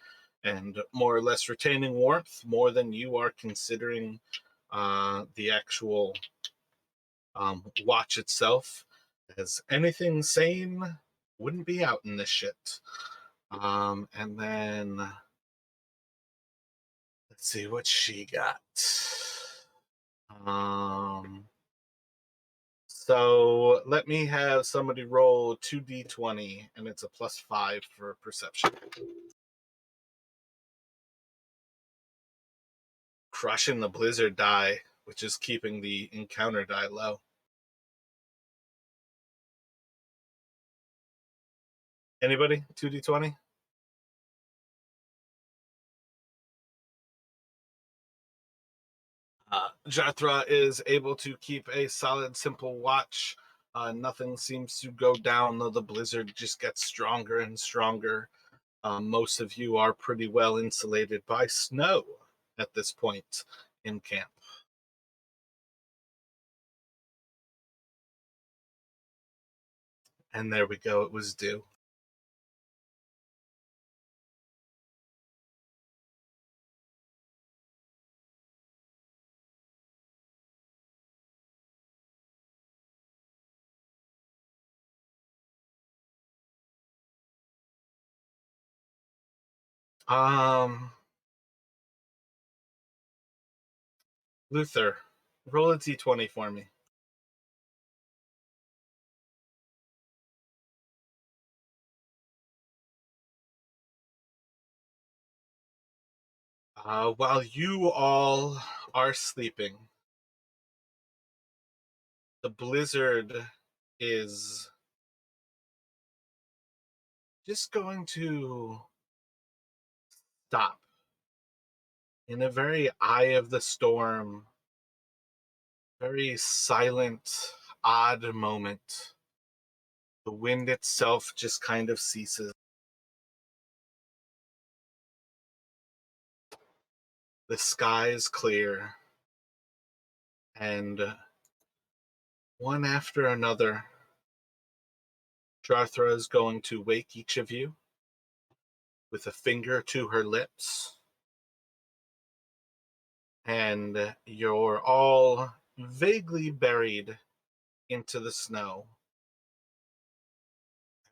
and more or less retaining warmth more than you are considering the actual watch itself, as anything sane wouldn't be out in this shit. And then let's see what she got. So let me have somebody roll 2d20, and it's a +5 for perception. Crushing the blizzard die, which is keeping the encounter die low. Anybody? 2d20? Jathra is able to keep a solid, simple watch. Nothing seems to go down, though the blizzard just gets stronger and stronger. Most of you are pretty well insulated by snow at this point in camp. And there we go, it was due. Luther, roll a d20 for me. While you all are sleeping, the blizzard is just going to stop in a very eye of the storm, very silent, odd moment. The wind itself just kind of ceases. The sky is clear, and one after another, Jarthra is going to wake each of you with a finger to her lips, and you're all vaguely buried into the snow.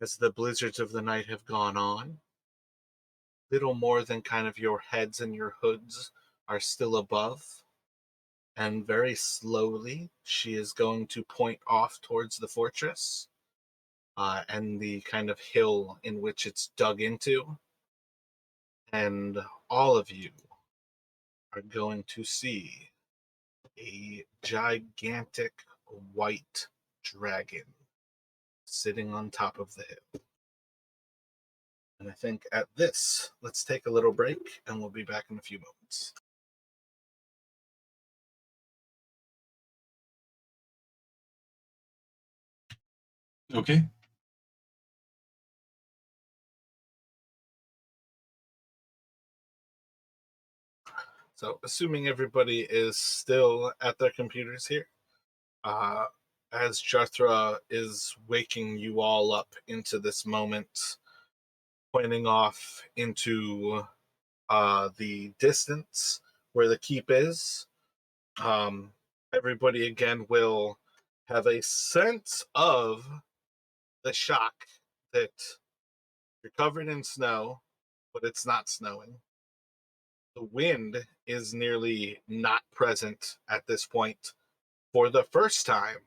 As the blizzards of the night have gone on, little more than kind of your heads and your hoods are still above, and very slowly she is going to point off towards the fortress and the kind of hill in which it's dug into, and all of you are going to see a gigantic white dragon sitting on top of the hill. And I think at this, let's take a little break, and we'll be back in a few moments. Okay. So, assuming everybody is still at their computers here, uh, as Jarthra is waking you all up into this moment, pointing off into the distance where the keep is, everybody again will have a sense of the shock that you're covered in snow, but it's not snowing. The wind is nearly not present at this point for the first time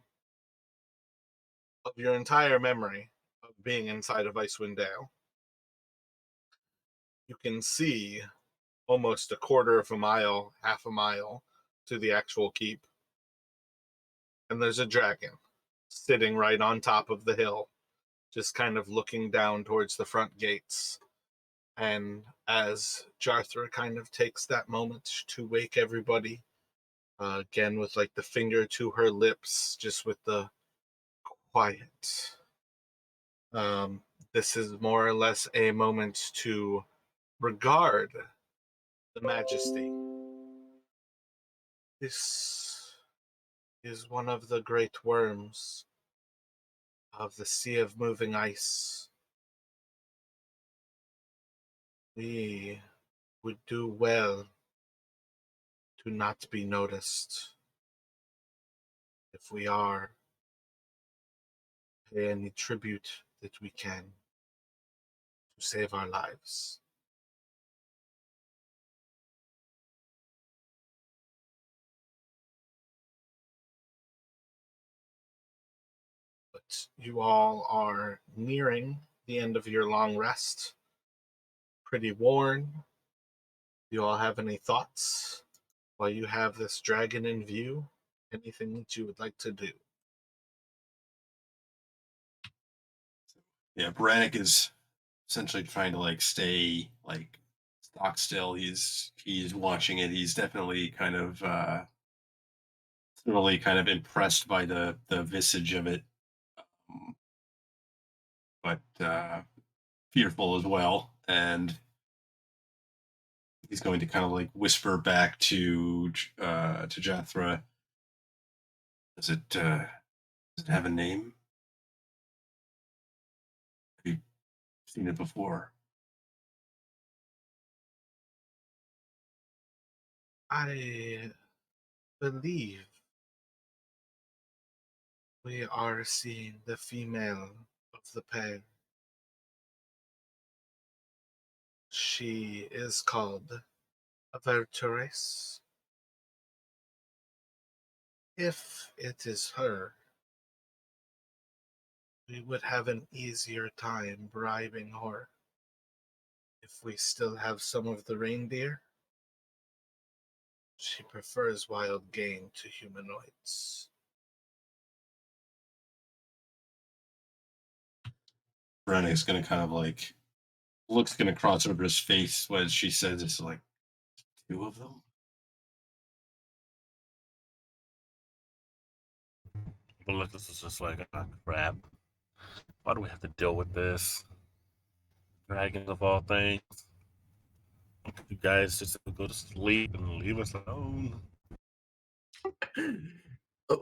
of your entire memory of being inside of Icewind Dale. You can see almost a quarter of a mile, half a mile to the actual keep. And there's a dragon sitting right on top of the hill, just kind of looking down towards the front gates. And as Jarthra kind of takes that moment to wake everybody, again with like the finger to her lips, just with the quiet. This is more or less a moment to regard the majesty. This is one of the great worms of the Sea of Moving Ice. We would do well to not be noticed. If we are, pay any tribute that we can to save our lives. But you all are nearing the end of your long rest. Pretty worn. Do you all have any thoughts while you have this dragon in view? Anything that you would like to do? Yeah, Brannick is essentially trying to like stay like stock still. He's watching it. He's definitely kind of really kind of impressed by the visage of it, um, but fearful as well. And he's going to kind of like whisper back to Jathra. Does it have a name? Have you seen it before? I believe we are seeing the female of the pair. She is called Averturis. If it is her, we would have an easier time bribing her. If we still have some of the reindeer, she prefers wild game to humanoids. Brannick's going to kind of like looks going to cross over his face when she says it's like two of them. But this is just like, oh, crap. Why do we have to deal with this? Dragons of all things. You guys just go to sleep and leave us alone.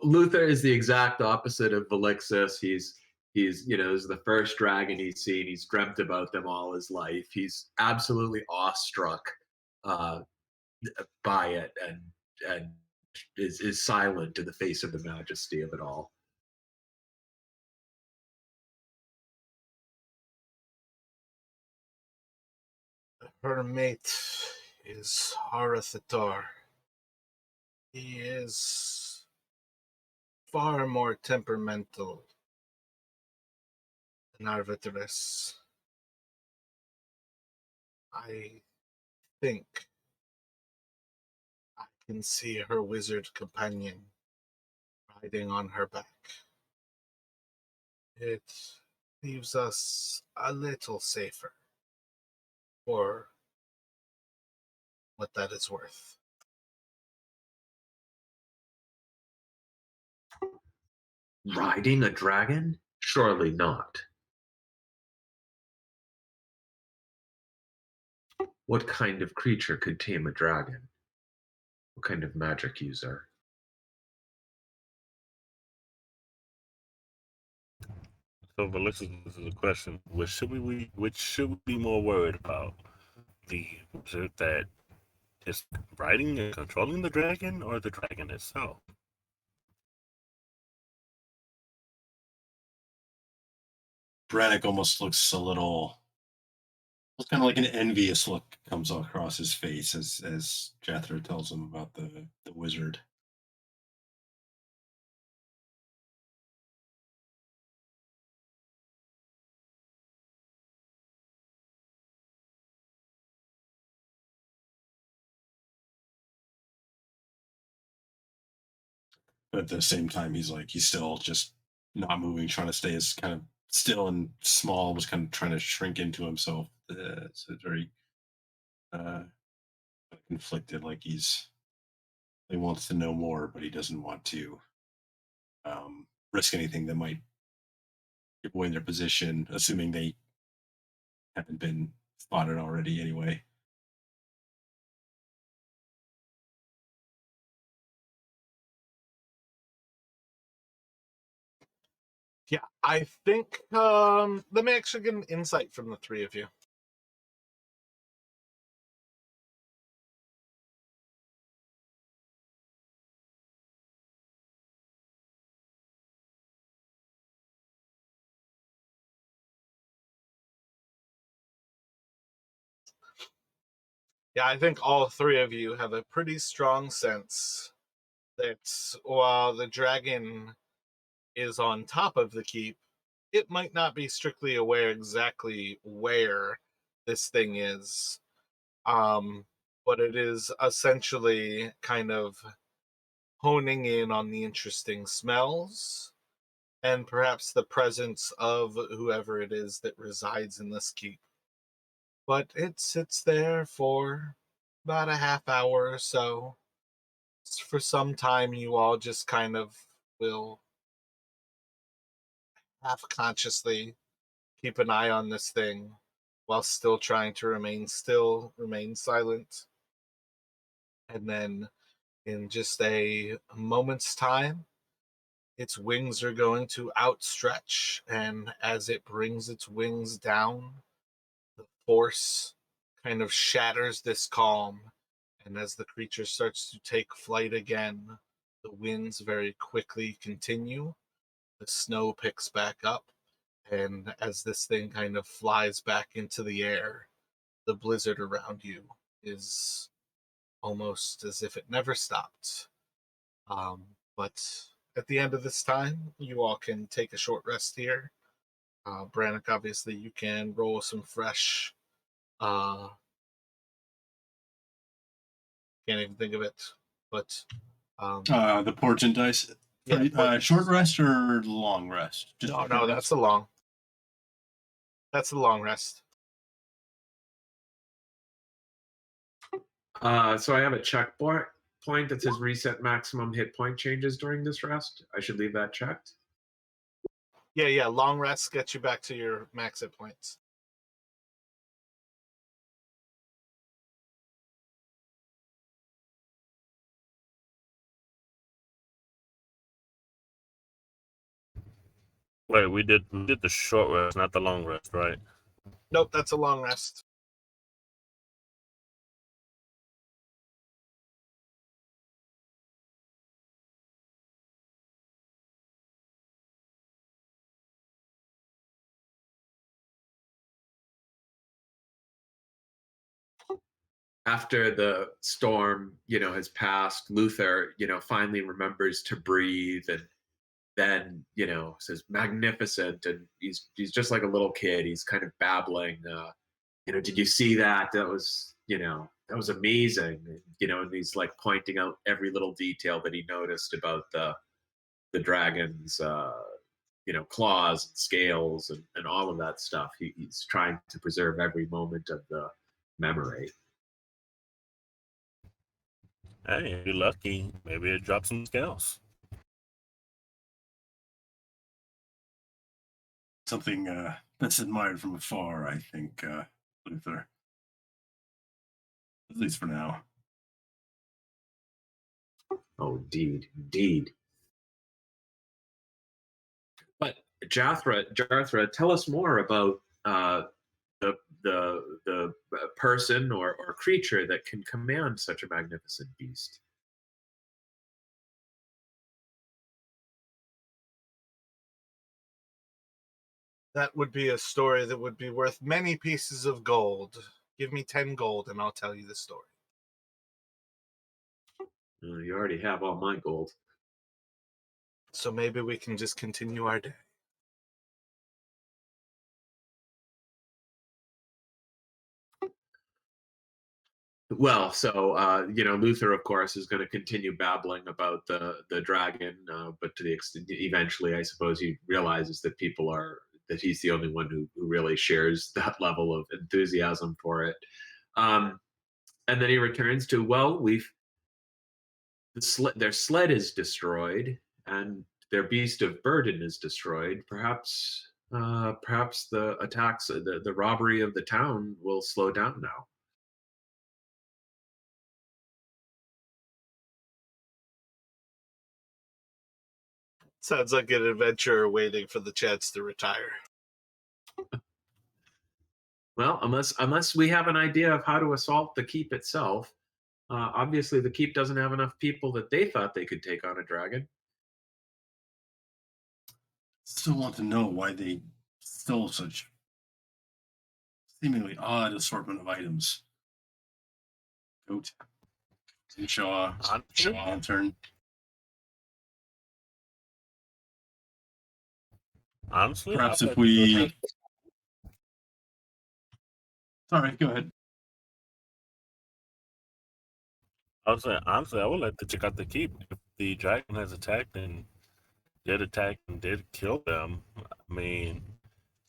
Luther is the exact opposite of Velixis. He's this is the first dragon he's seen. He's dreamt about them all his life. He's absolutely awestruck uh, by it, and is silent in the face of the majesty of it all. Her mate is Harathator. He is far more temperamental than Arvitarus. I think I can see her wizard companion riding on her back. It leaves us a little safer for what that is worth. Riding a dragon? Surely not. What kind of creature could tame a dragon? What kind of magic user? So, but this is a question: which should we be more worried about? The wizard that is riding and controlling the dragon, or the dragon itself? Brannick almost looks a little. It's kind of like an envious look comes across his face as Jathra tells him about the wizard. But at the same time, he's still just not moving, trying to stay as kind of still and small, was kind of trying to shrink into himself. So it's very uh, conflicted. Like he wants to know more, but he doesn't want to risk anything that might give away their position, assuming they haven't been spotted already anyway. Yeah, I think let me actually get an insight from the three of you. Yeah, I think all three of you have a pretty strong sense that while the dragon is on top of the keep, it might not be strictly aware exactly where this thing is. But it is essentially kind of honing in on the interesting smells and perhaps the presence of whoever it is that resides in this keep. But it sits there for about a half hour or so. For some time, you all just kind of will half consciously keep an eye on this thing while still trying to remain still, remain silent. And then in just a moment's time, its wings are going to outstretch, and as it brings its wings down, the force kind of shatters this calm. And as the creature starts to take flight again, the winds very quickly continue. The snow picks back up, and as this thing kind of flies back into the air, the blizzard around you is almost as if it never stopped. But at the end of this time, you all can take a short rest here. Brannock, obviously, you can roll some fresh. Can't even think of it, but The portent dice. yeah, Short rest or long rest? Just no, no, that's a long. That's a long rest. So I have a checkpoint that says reset maximum hit point changes during this rest. I should leave that checked. Yeah. Long rests get you back to your max hit points. Wait, we did the short rest, not the long rest, right? Nope, that's a long rest. After the storm, has passed, Luther, finally remembers to breathe, and then, says magnificent, and he's just like a little kid. He's kind of babbling. Did you see that? That was amazing. And he's like pointing out every little detail that he noticed about the dragon's claws and scales and all of that stuff. He's trying to preserve every moment of the memory. Hey, if you're lucky, maybe it drops some scales. Something that's admired from afar, I think, Luther. At least for now. Oh, indeed. But Jarthra, tell us more about the person or creature that can command such a magnificent beast. That would be a story that would be worth many pieces of gold. Give me 10 gold and I'll tell you the story. You already have all my gold. So maybe we can just continue our day. Well, so Luther, of course, is going to continue babbling about the dragon, but to the extent eventually, I suppose, he realizes that that he's the only one who really shares that level of enthusiasm for it. And then he returns to, well, their sled is destroyed and their beast of burden is destroyed. Perhaps the attacks, the robbery of the town will slow down now. Sounds like an adventure waiting for the chance to retire. Well, unless we have an idea of how to assault the keep itself, obviously the keep doesn't have enough people that they thought they could take on a dragon. Still want to know why they stole such seemingly odd assortment of items. Goat, Shaw, lantern. Honestly, Perhaps I'd if like to go we. check. Sorry, go ahead. I was saying, honestly, I would like to check out the keep. If the dragon has attacked and did attack and did kill them, I mean,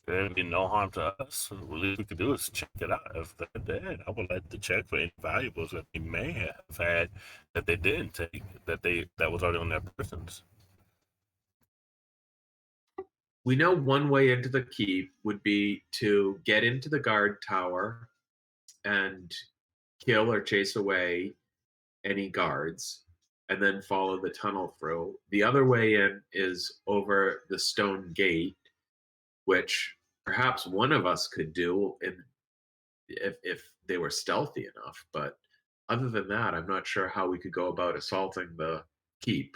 there'd be no harm to us. The least we could do is check it out. If they're dead, I would like to check for any valuables that they may have had that they didn't take, that was already on their persons. We know one way into the keep would be to get into the guard tower and kill or chase away any guards and then follow the tunnel through. The other way in is over the stone gate, which perhaps one of us could do if they were stealthy enough. But other than that, I'm not sure how we could go about assaulting the keep.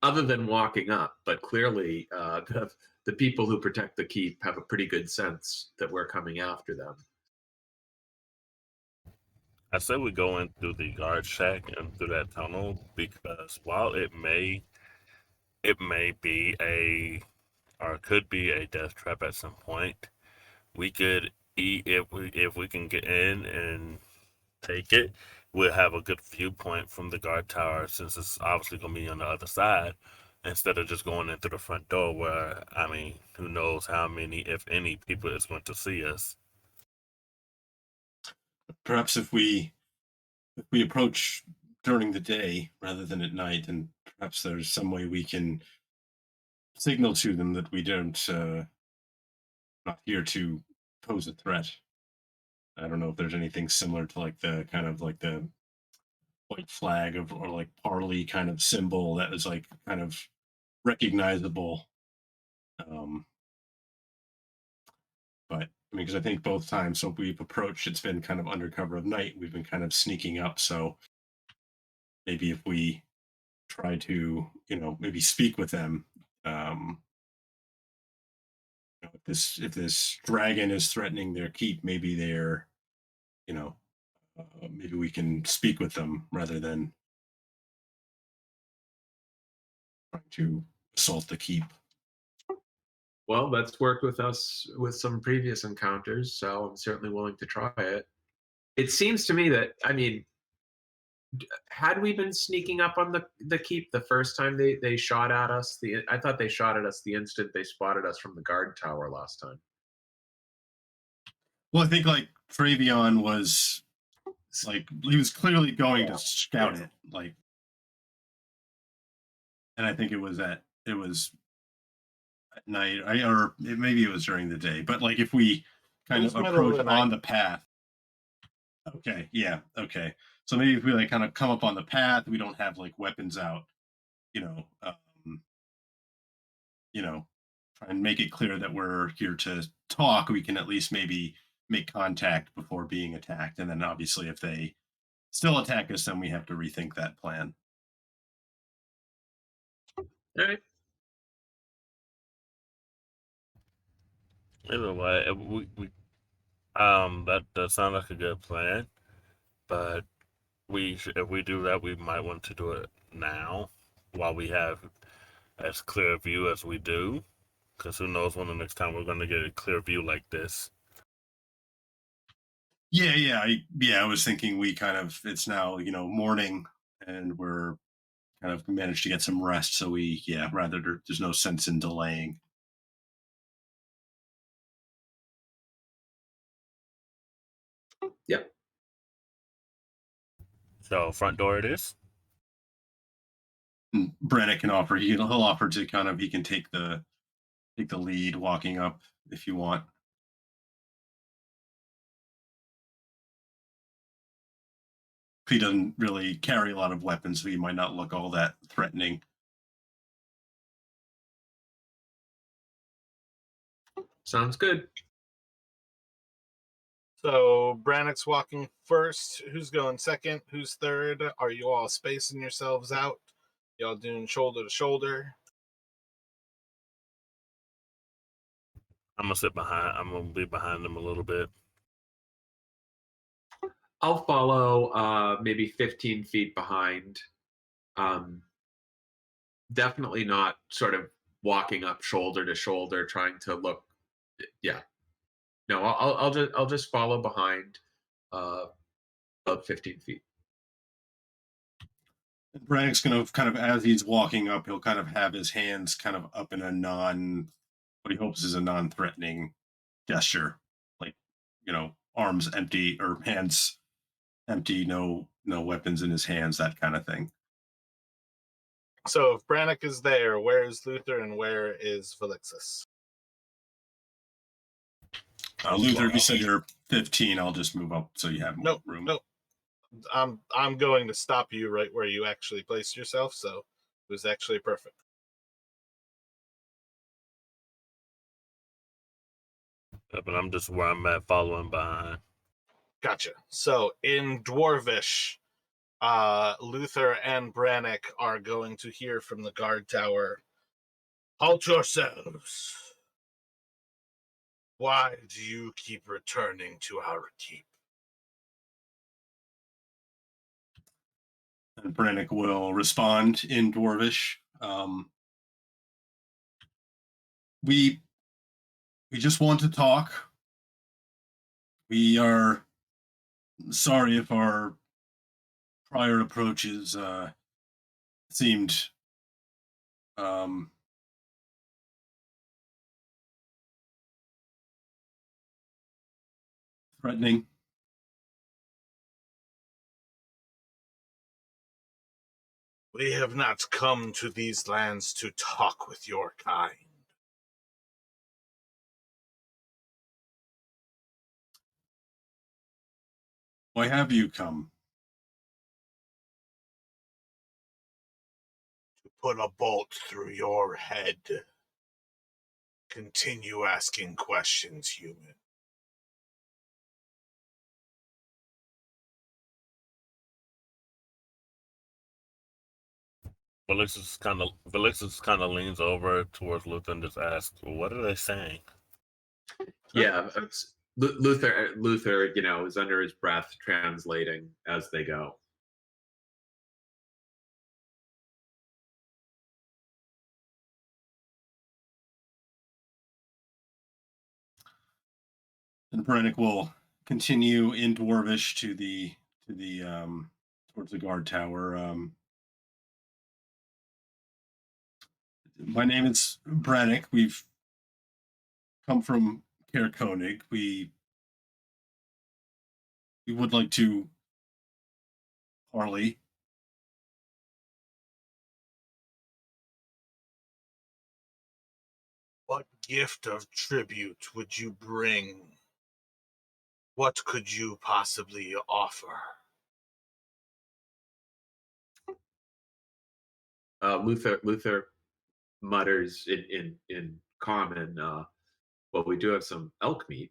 Other than walking up, but clearly the people who protect the keep have a pretty good sense that we're coming after them. I say we go in through the guard shack and through that tunnel because while it may be a or could be a death trap at some point, we could eat if we can get in and take it. We'll have a good viewpoint from the guard tower since it's obviously gonna be on the other side, instead of just going in through the front door where I mean, who knows how many, if any, people is going to see us. Perhaps if we approach during the day rather than at night, and perhaps there's some way we can signal to them that we don't not here to pose a threat. I don't know if there's anything similar to like the kind of like the white flag of or like parley kind of symbol that is like kind of recognizable. Um, but I mean, because I think both times so we've approached, it's been kind of under cover of night. We've been kind of sneaking up. So maybe if we try to, maybe speak with them, if this dragon is threatening their keep, maybe they're, you know, maybe we can speak with them rather than trying to assault the keep. Well, that's worked with us with some previous encounters, so I'm certainly willing to try it. It seems to me that, I mean, had we been sneaking up on the keep the first time they shot at us, I thought they shot at us the instant they spotted us from the guard tower last time. Well, I think like Travion was like he was clearly going to scout it, like, and I think it was at night, maybe it was during the day, but like if we kind of approach on the path. Okay, yeah, okay. So maybe if we like kind of come up on the path, we don't have like weapons out, you know, um, try and make it clear that we're here to talk. We can at least maybe make contact before being attacked, and then obviously if they still attack us, then we have to rethink that plan. All right. Either way, that does sound like a good plan, but if we do that, we might want to do it now while we have as clear a view as we do, because who knows when the next time we're going to get a clear view like this. I was thinking we kind of it's now morning, and we're kind of managed to get some rest. So rather there's no sense in delaying. Yep. So front door it is. And Brennick can offer. He'll offer to kind of he can take the lead walking up if you want. He doesn't really carry a lot of weapons, so he might not look all that threatening. Sounds good. So Brannock's walking first. Who's going second? Who's third? Are you all spacing yourselves out? Y'all doing shoulder to shoulder? I'm gonna be behind them a little bit. I'll follow maybe 15 feet behind. definitely not sort of walking up shoulder to shoulder, trying to look. Yeah, no, I'll just follow behind, uh, about 15 feet. Brannick's going to kind of, as he's walking up, he'll kind of have his hands kind of up in a what he hopes is a non-threatening gesture, like, arms empty or hands empty, no weapons in his hands, that kind of thing. So if Brannick is there, where is Luther and where is Felixus? Luther, you said you're 15. I'll just move up so you have more room. Nope. I'm going to stop you right where you actually placed yourself, so it was actually perfect. But I'm just where I'm at, following behind. Gotcha. So in Dwarvish, Luther and Brannick are going to hear from the guard tower. Halt yourselves. Why do you keep returning to our keep? And Brannick will respond in Dwarvish. We just want to talk. We are sorry if our prior approaches seemed threatening. We have not come to these lands to talk with your kind. Why have you come? To put a bolt through your head. Continue asking questions, human. Felix kind of leans over towards Luther and just asks, "What are they saying?" Yeah, Luther, is under his breath translating as they go. And Brannick will continue in Dwarvish to the towards the guard tower. My name is Brannick. We've come from Caer Konig. We would like to parley. What gift of tribute would you bring? What could you possibly offer? Luther mutters in common, well, we do have some elk meat.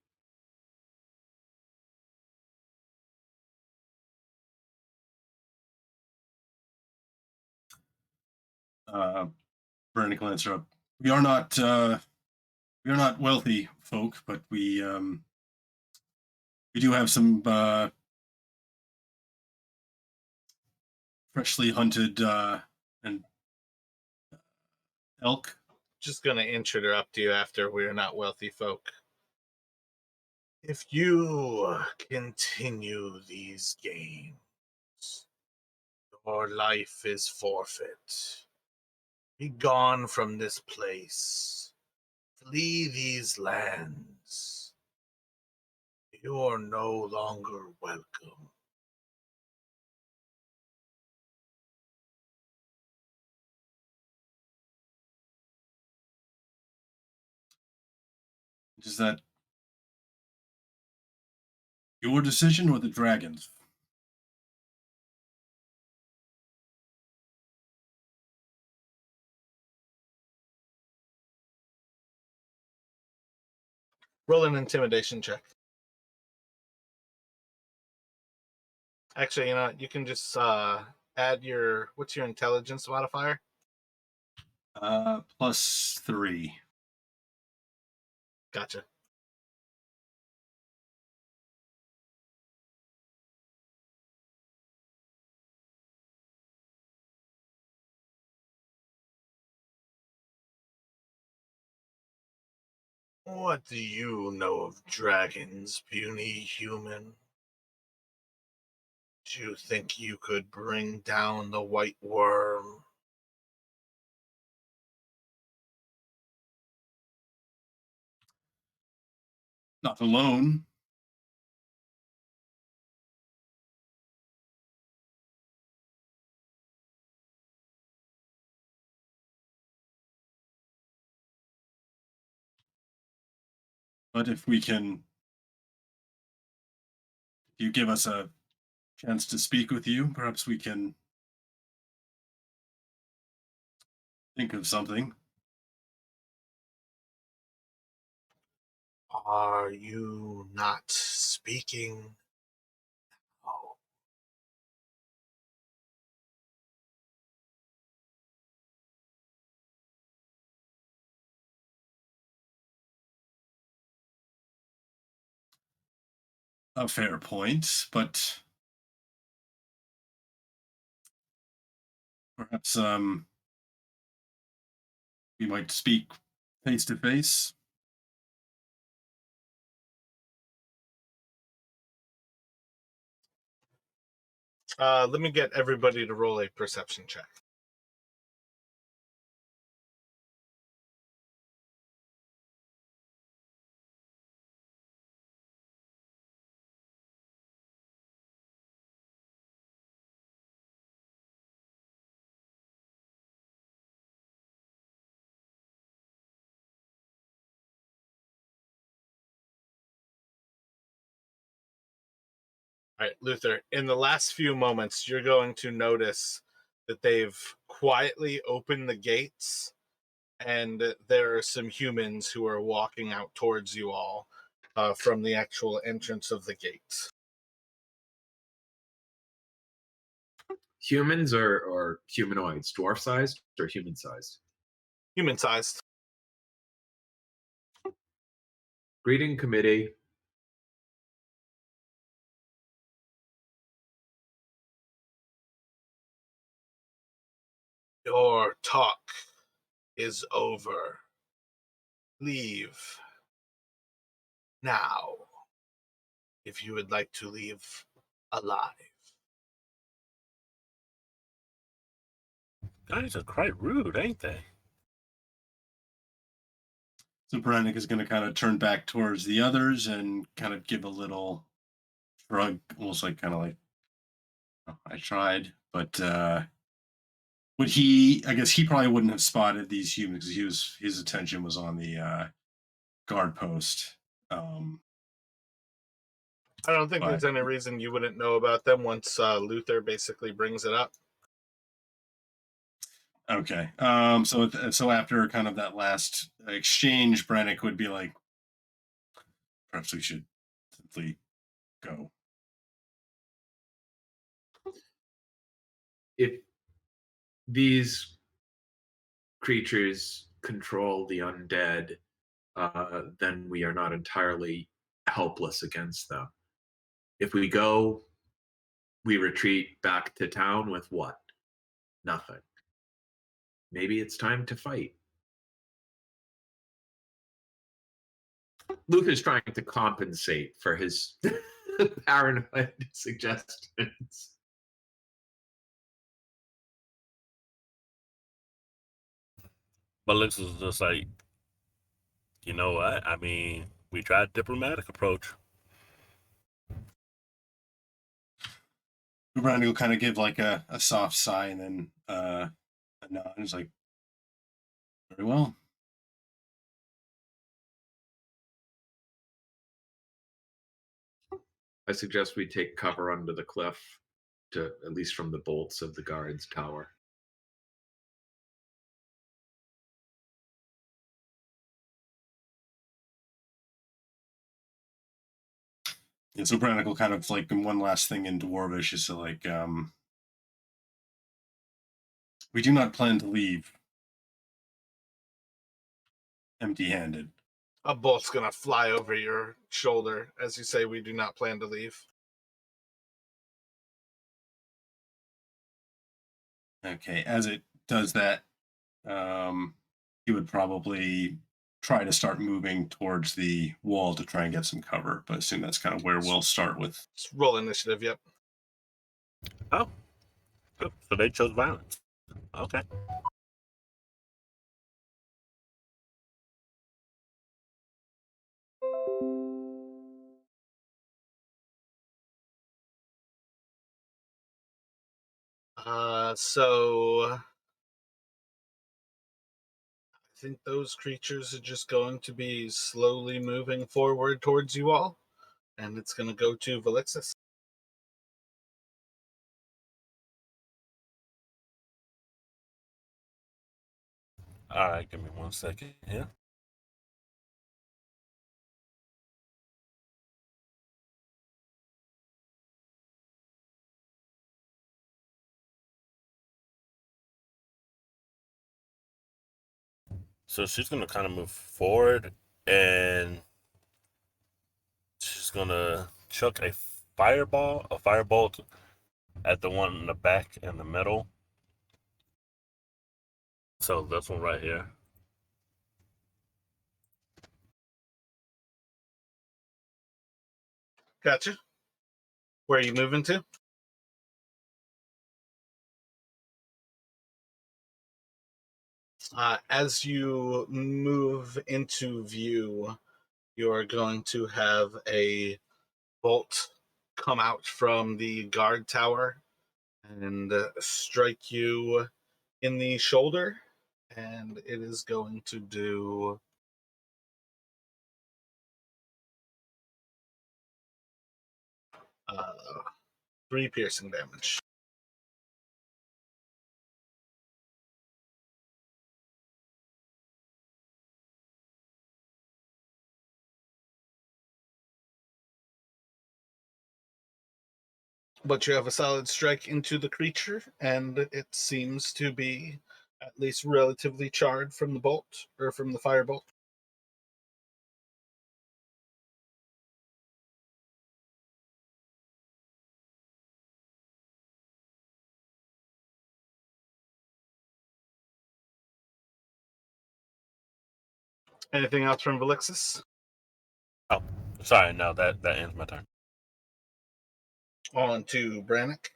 Brannick will answer up. We are not wealthy folk, but we do have some freshly hunted and elk. Just going to interrupt you after we're not wealthy folk. If you continue these games, your life is forfeit. Be gone from this place. Flee these lands. You're no longer welcome. Is that your decision or the dragons? Roll an intimidation check. Actually, you can just add what's your intelligence modifier? +3. Gotcha. What do you know of dragons, puny human? Do you think you could bring down the white worm? Not alone. But if you give us a chance to speak with you, perhaps we can think of something. Are you not speaking? Oh, A fair point, but perhaps we might speak face to face. let me get everybody to roll a perception check. All right, Luther, in the last few moments, you're going to notice that they've quietly opened the gates, and there are some humans who are walking out towards you all from the actual entrance of the gates. Humans or humanoids, dwarf sized or human sized? Human sized. Greeting committee. Your talk is over. Leave now if you would like to leave alive. Guys are quite rude, ain't they? So Brannick is going to kind of turn back towards the others and kind of give a little shrug, almost like kind of like, oh, I tried, but would he? I guess he probably wouldn't have spotted these humans because his attention was on the guard post. I don't think But there's any reason you wouldn't know about them once Luther basically brings it up. okay, so after kind of that last exchange, Brannick would be like, perhaps we should simply go. If these creatures control the undead, then we are not entirely helpless against them. If we go, we retreat back to town with what? Nothing. Maybe it's time to fight. Luther's trying to compensate for his paranoid suggestions. But Lix is just like, you know what? I mean, we tried diplomatic approach. Brannick will kind of give like a soft sigh and then a nod. And he's like, very well. I suggest we take cover under the cliff, to at least from the bolts of the guard's tower. And so Brannick will kind of like one last thing in Dwarvish is to like, we do not plan to leave empty-handed. A bolt's gonna fly over your shoulder as you say, "We do not plan to leave." Okay, as it does that, he would probably try to start moving towards the wall to try and get some cover. But I assume that's kind of where we'll start with. Just roll initiative. Yep. Oh, so they chose violence. Okay. So I think those creatures are just going to be slowly moving forward towards you all, and it's going to go to Velixis. All right, give me 1 second here. So she's gonna kind of move forward, and she's gonna chuck a firebolt at the one in the back and the middle. So this one right here. Gotcha. Where are you moving to? As you move into view, you are going to have a bolt come out from the guard tower and strike you in the shoulder, and it is going to do 3 piercing damage. But you have a solid strike into the creature, and it seems to be at least relatively charred from the bolt, or from the firebolt. Anything else from Velixis? Oh, sorry, no, that ends my turn. On to Brannick.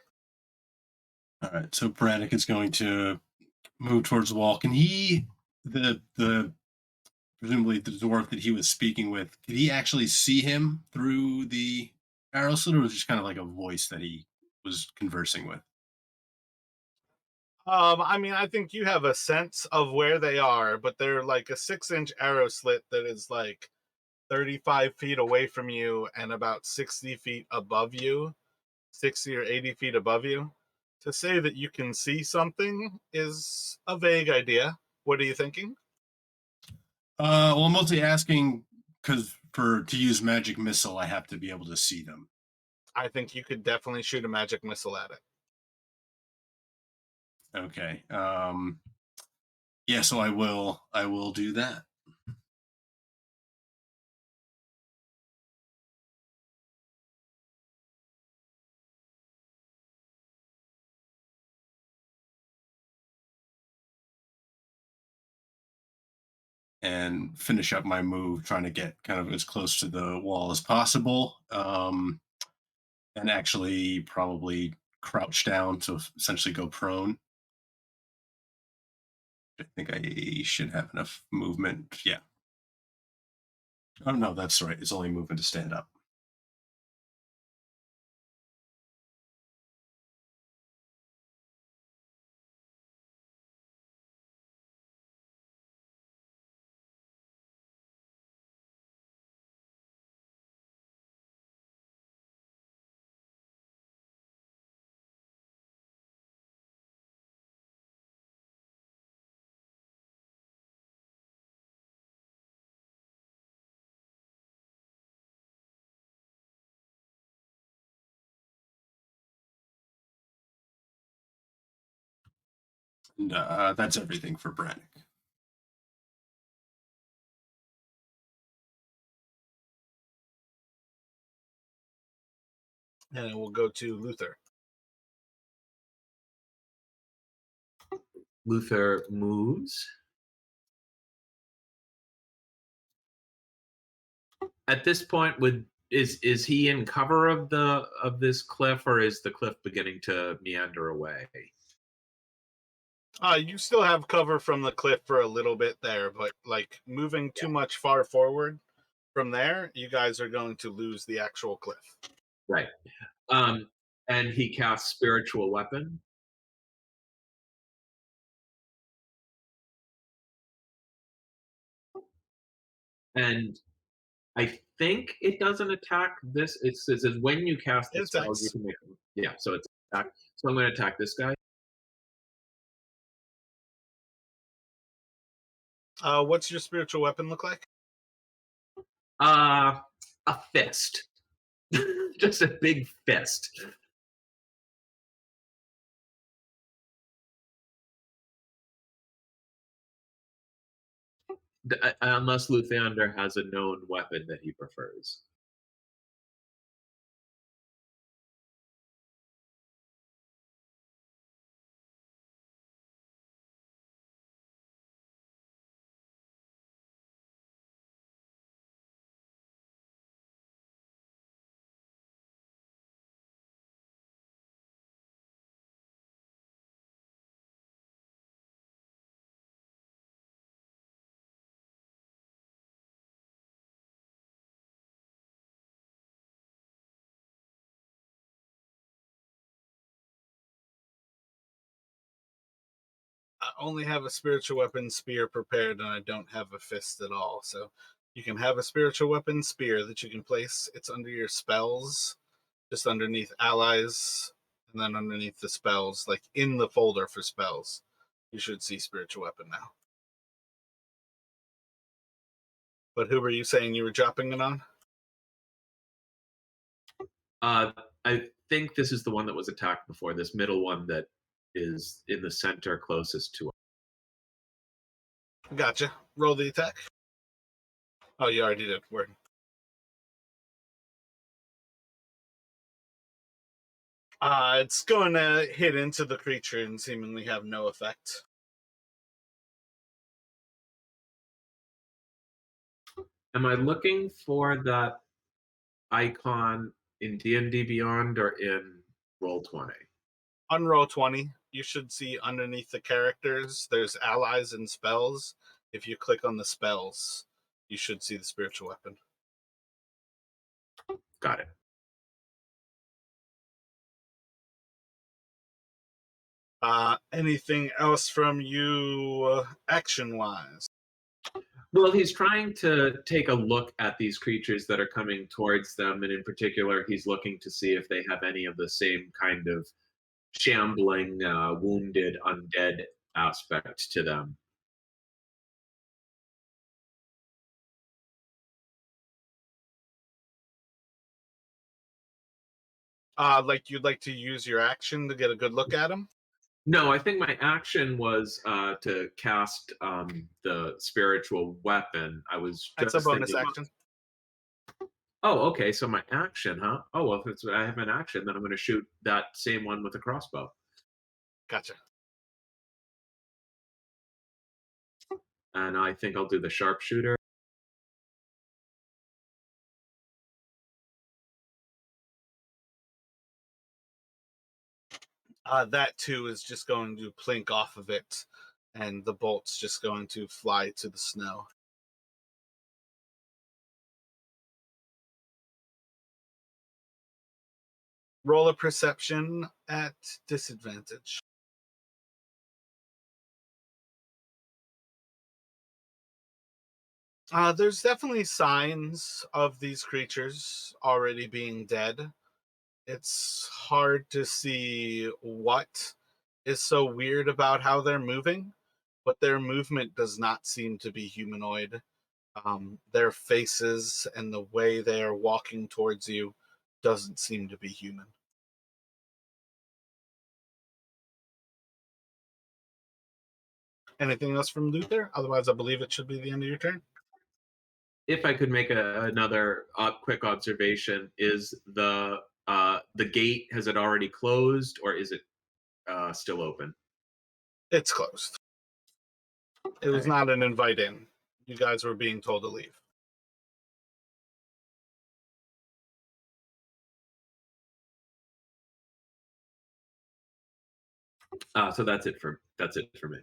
All right, so Brannick is going to move towards the wall. Can he, the presumably the dwarf that he was speaking with, could he actually see him through the arrow slit, or was it just kind of like a voice that he was conversing with? I mean, I think you have a sense of where they are, but they're like a 6-inch arrow slit that is like 35 feet away from you and about 60 feet above you, 60 or 80 feet above you. To say that you can see something is a vague idea. What are you thinking? Well, I'm mostly asking because to use magic missile, I have to be able to see them. I think you could definitely shoot a magic missile at it. Okay. Yeah, so I will do that. And finish up my move, trying to get kind of as close to the wall as possible. And actually probably crouch down to essentially go prone. I think I should have enough movement. Yeah. Oh, no, that's right. It's only movement to stand up. And that's everything for Brannick. And it will go to Luther. Luther moves At this point, is he in cover of this cliff, or is the cliff beginning to meander away? You still have cover from the cliff for a little bit there, but like moving too much far forward from there, you guys are going to lose the actual cliff. Right. And he casts spiritual weapon. And I think it doesn't attack this. It says when you cast the It spell, you attacks. can make yeah. So it's attack. So I'm going to attack this guy. What's your spiritual weapon look like? A fist, just a big fist. Unless Luthander has a known weapon that he prefers. I only have a spiritual weapon spear prepared, and I don't have a fist at all. So you can have a spiritual weapon spear that you can place. It's under your spells, just underneath allies, and then underneath the spells, like in the folder for spells. You should see spiritual weapon now. But who were you saying you were dropping it on? I think this is the one that was attacked before. This middle one that is in the center closest to us. Gotcha. Roll the attack. Oh, you already did. Word. It's going to hit into the creature and seemingly have no effect. Am I looking for that icon in D&D Beyond or in Roll20? On roll 20, you should see underneath the characters, there's allies and spells. If you click on the spells, you should see the spiritual weapon. Got it. Anything else from you action-wise? Well, he's trying to take a look at these creatures that are coming towards them, and in particular, he's looking to see if they have any of the same kind of shambling, wounded, undead aspect to them. Like you'd like to use your action to get a good look at him? No, I think my action was to cast the spiritual weapon. I was That's just a bonus thinking. action. Oh, okay. So my action, huh? Oh, well, if I have an action, then I'm going to shoot that same one with a crossbow. Gotcha. And I think I'll do the sharpshooter. That too is just going to plink off of it, and the bolt's just going to fly to the snow. Roll a perception at disadvantage. There's definitely signs of these creatures already being dead. It's hard to see what is so weird about how they're moving, but their movement does not seem to be humanoid. Their faces and the way they are walking towards you doesn't seem to be human. Anything else from Luther? Otherwise, I believe it should be the end of your turn. If I could make another quick observation, is the gate, has it already closed, or is it still open? It's closed. It was Okay. not an invite in. You guys were being told to leave. So that's it for me.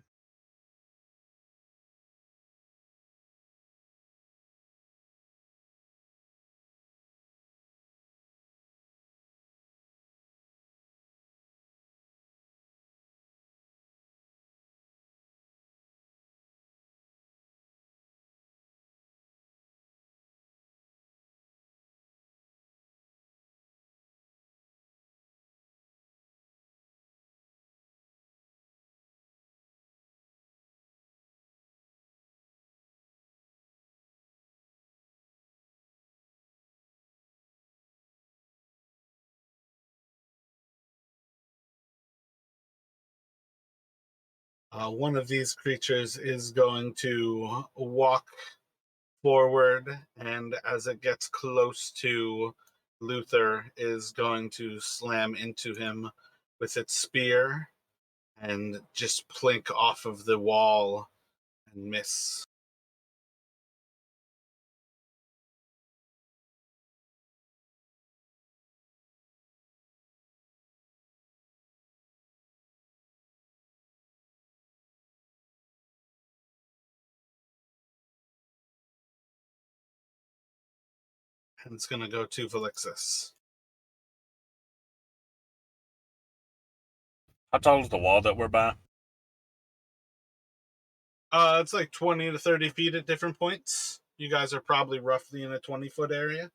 One of these creatures is going to walk forward, and as it gets close to Luther, is going to slam into him with its spear and just plink off of the wall and miss. And it's going to go to Velixis. How tall is the wall that we're by? It's like 20 to 30 feet at different points. You guys are probably roughly in a 20-foot area.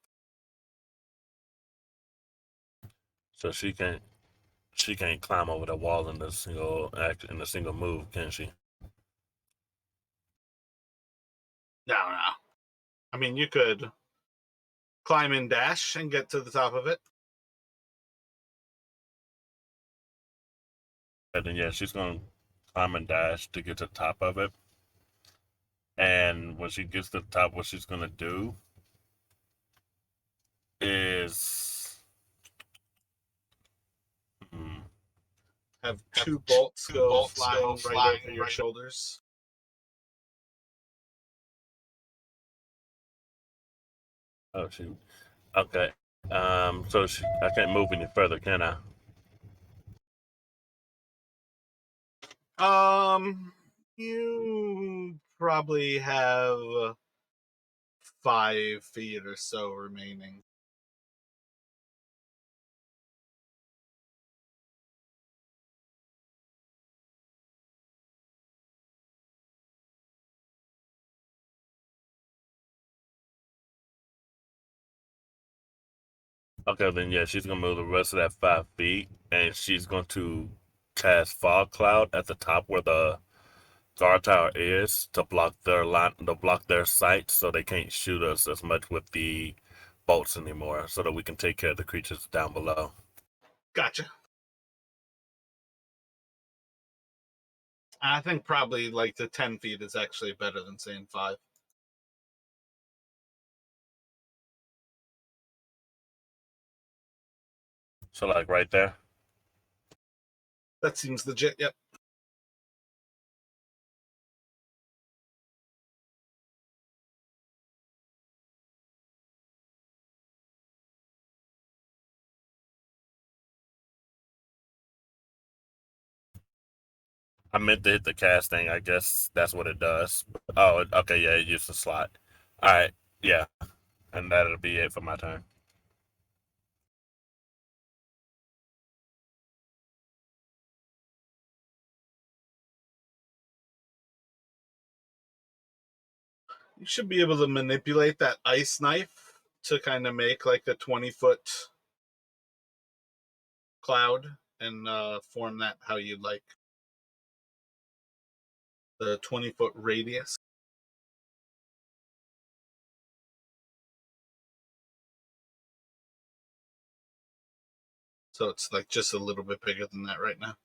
So she can't climb over the wall in a single move, can she? No. I mean, you could climb and dash and get to the top of it. And then yeah, she's gonna climb and dash to get to the top of it. And when she gets to the top, what she's gonna do is Have two bolts go flying right over your shoulders. oh shoot. Okay. So I can't move any further, can I? You probably have 5 feet or so remaining. Okay, then yeah, she's gonna move the rest of that 5 feet, and she's going to cast fog cloud at the top where the guard tower is to block their sight, so they can't shoot us as much with the bolts anymore, so that we can take care of the creatures down below. Gotcha. I think probably like the 10 feet is actually better than saying 5. So like right there. That seems legit, yep. I meant to hit the cast thing. I guess that's what it does. Oh, okay, yeah, it used the slot. All right, yeah, and that'll be it for my turn. You should be able to manipulate that ice knife to kind of make like a 20-foot cloud and form that how you'd like. The 20-foot radius. So it's like just a little bit bigger than that right now.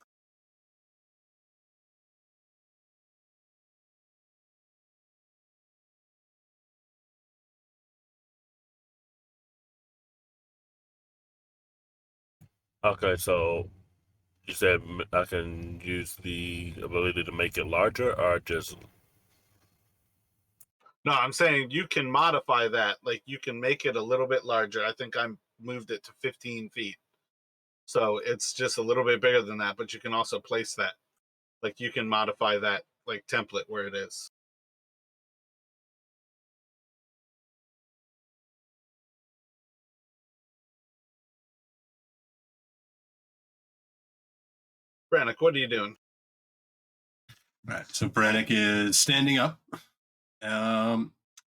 Okay, so you said I can use the ability to make it larger, or just No, I'm saying you can modify that. Like you can make it a little bit larger. I think I moved it to 15 feet. So it's just a little bit bigger than that, but you can also place that. Like you can modify that like template where it is. Brannick, what are you doing? Right. So Brannick is standing up.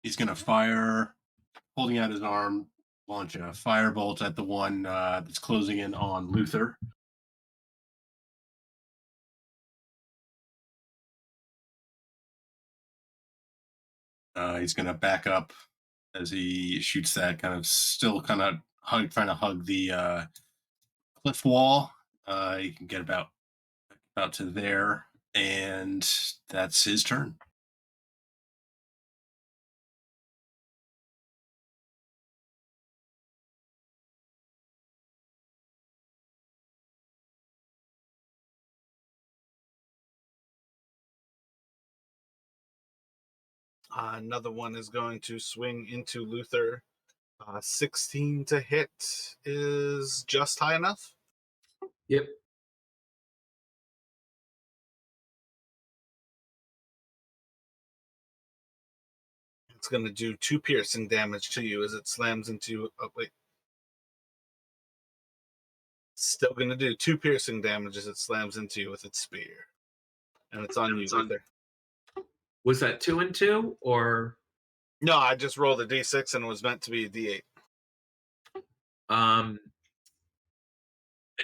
He's going to fire, holding out his arm, launch a firebolt at the one that's closing in on Luther. He's going to back up as he shoots that, kind of still kind of trying to hug the cliff wall. He can get about to there, and that's his turn. Another one is going to swing into Luther. 16 to hit is just high enough. Yep. It's going to do 2 piercing damage to you as it slams into. Oh, wait. Still going to do 2 piercing damage as it slams into you with its spear. And it's on you, Luther. Was that 2 and 2 or? No, I just rolled a d6 and it was meant to be a d8.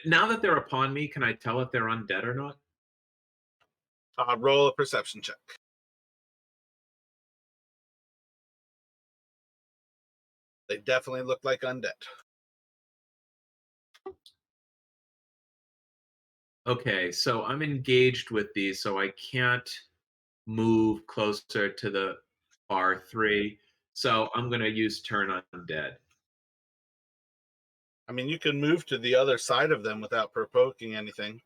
Now that they're upon me, can I tell if they're undead or not? Roll a perception check. They definitely look like undead. Okay, so I'm engaged with these, so I can't move closer to the R3. So I'm going to use turn undead. I mean, you can move to the other side of them without provoking anything.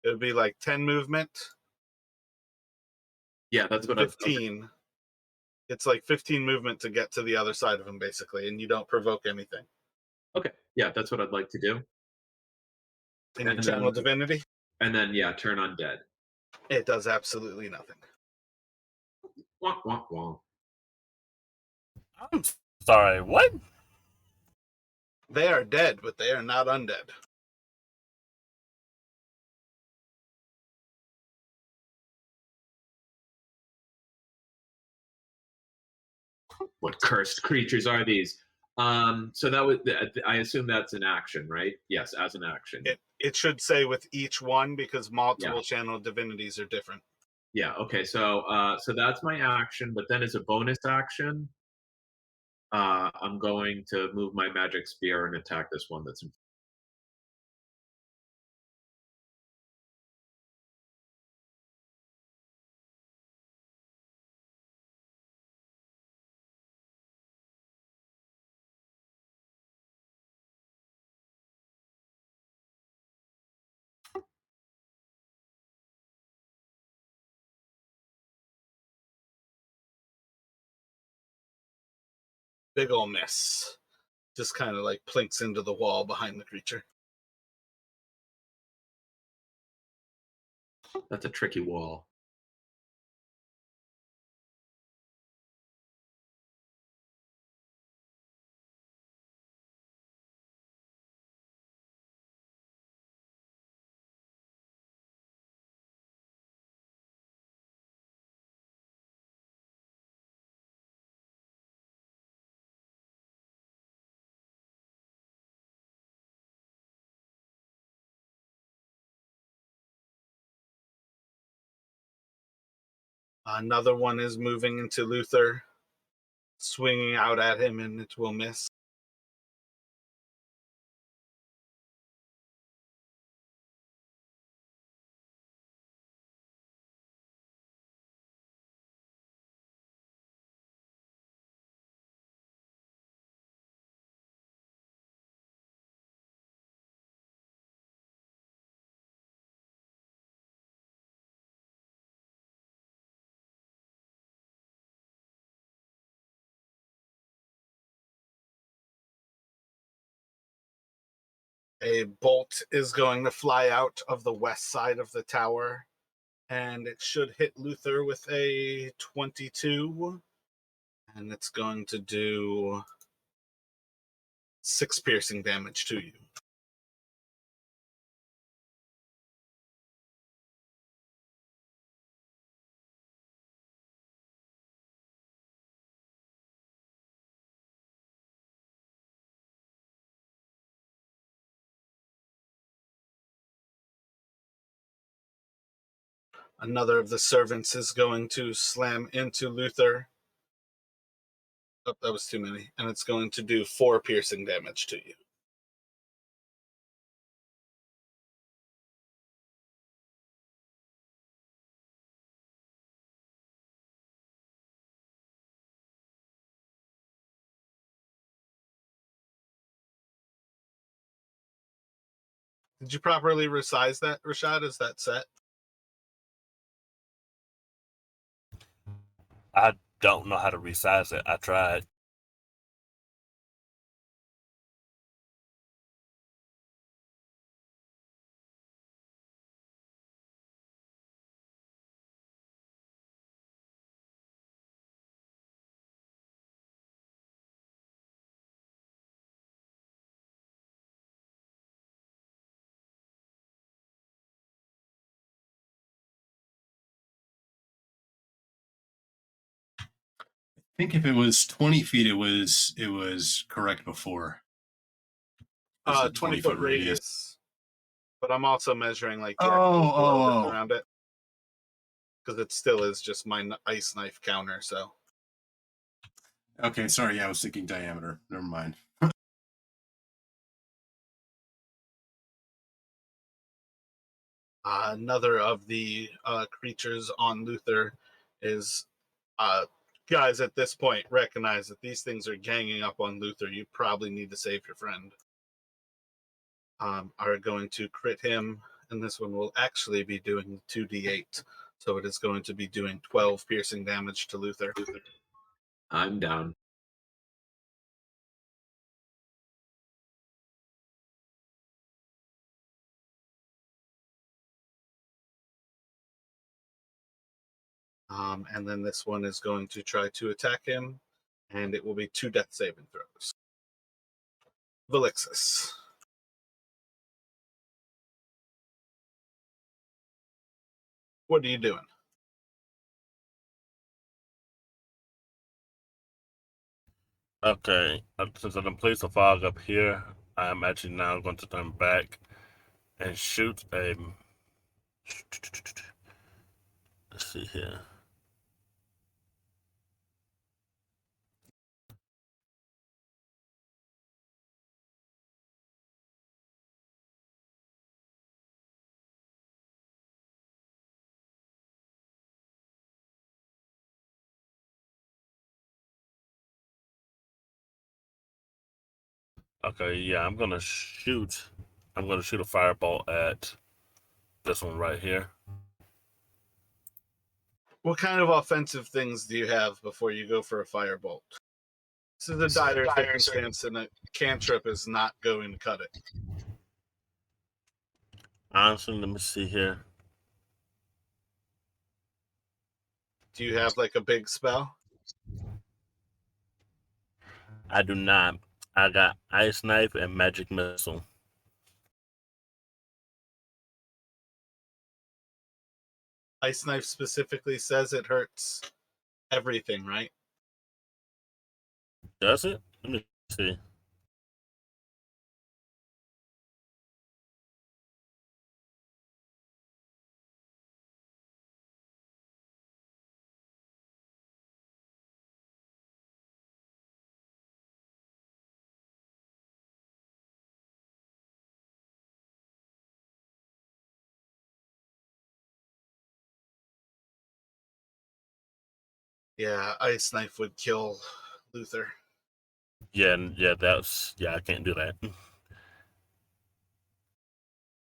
It would be like 10 movement. Yeah, that's what 15. It's like 15 movement to get to the other side of them, basically, and you don't provoke anything. Okay, yeah, that's what I'd like to do. In your channel divinity? And then, yeah, turn undead. It does absolutely nothing. Wonk, wonk, wonk. I'm sorry, what? They are dead, but they are not undead. What cursed creatures are these? So that was, I assume that's an action, right? Yes, as an action. It should say with each one because multiple channel divinities are different. Yeah. Okay. So so that's my action, but then as a bonus action, I'm going to move my magic spear and attack this one that's in. Big ol' miss. Just kind of like plinks into the wall behind the creature. That's a tricky wall. Another one is moving into Luther, swinging out at him, and it will miss. A bolt is going to fly out of the west side of the tower, and it should hit Luther with a 22, and it's going to do 6 piercing damage to you. Another of the servants is going to slam into Luther. Oh, that was too many. And it's going to do 4 piercing damage to you. Did you properly resize that, Rashad? Is that set? I don't know how to resize it. I tried. I think if it was 20 feet, it was correct before. 20-foot radius. But I'm also measuring like around it. Because it still is just my ice knife counter, so. Okay, sorry, yeah, I was thinking diameter. Never mind. Another of the creatures on Luther is, guys, at this point, recognize that these things are ganging up on Luther. You probably need to save your friend. Are going to crit him, and this one will actually be doing 2d8. So it is going to be doing 12 piercing damage to Luther. I'm down. And then this one is going to try to attack him, and it will be 2 death saving throws. Velixis. What are you doing? Okay, since I done placed a fog up here, I'm actually now going to turn back and shoot a. Let's see here. Okay, yeah, I'm gonna shoot a fireball at this one right here. What kind of offensive things do you have before you go for a firebolt? This is a dire circumstance, and a cantrip is not going to cut it. Honestly, let me see here. Do you have like a big spell? I do not. I got Ice Knife and Magic Missile. Ice Knife specifically says it hurts everything, right? Does it? Let me see. Yeah, Ice Knife would kill Luther. Yeah, I can't do that.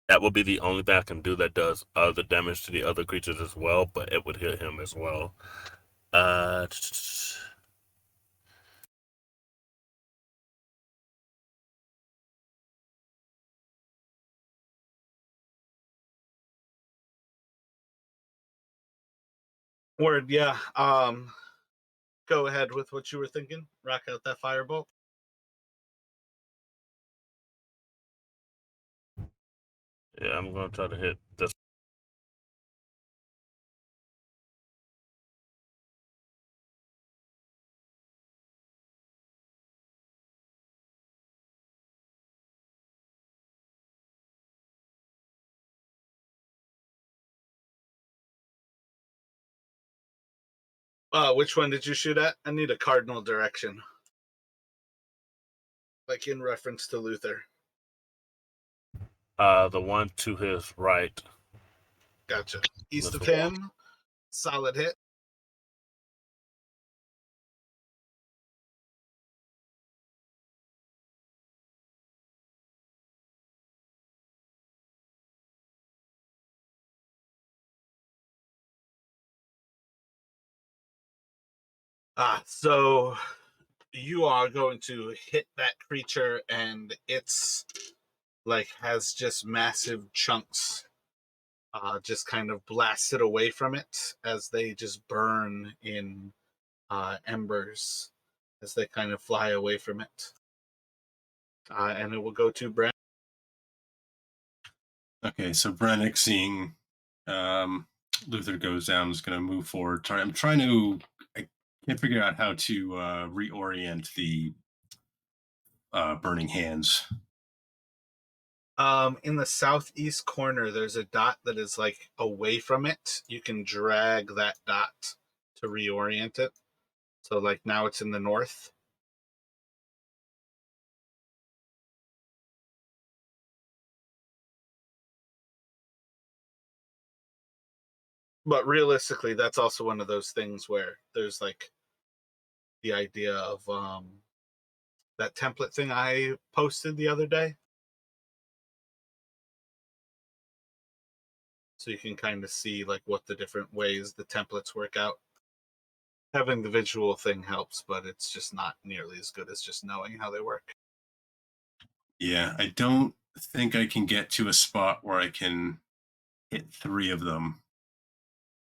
That will be the only thing I can do that does other damage to the other creatures as well, but it would hit him as well. Uh, Word, yeah. Go ahead with what you were thinking. Rock out that firebolt. Yeah, I'm gonna try to hit this. Which one did you shoot at? I need a cardinal direction. Like in reference to Luther. The one to his right. Gotcha. East With of the him. Solid hit. So you are going to hit that creature, and it's like has just massive chunks just kind of blasted away from it as they just burn in embers as they kind of fly away from it. And it will go to Brent. Okay, so Brennick, seeing Luther goes down, is going to move forward. I'm trying to. I can't figure out how to reorient the burning hands. In the southeast corner, there's a dot that is like away from it. You can drag that dot to reorient it. So like now it's in the north. But realistically, that's also one of those things where there's like the idea of that template thing I posted the other day. So you can kind of see like what the different ways the templates work out. Having the visual thing helps, but it's just not nearly as good as just knowing how they work. Yeah, I don't think I can get to a spot where I can hit 3 of them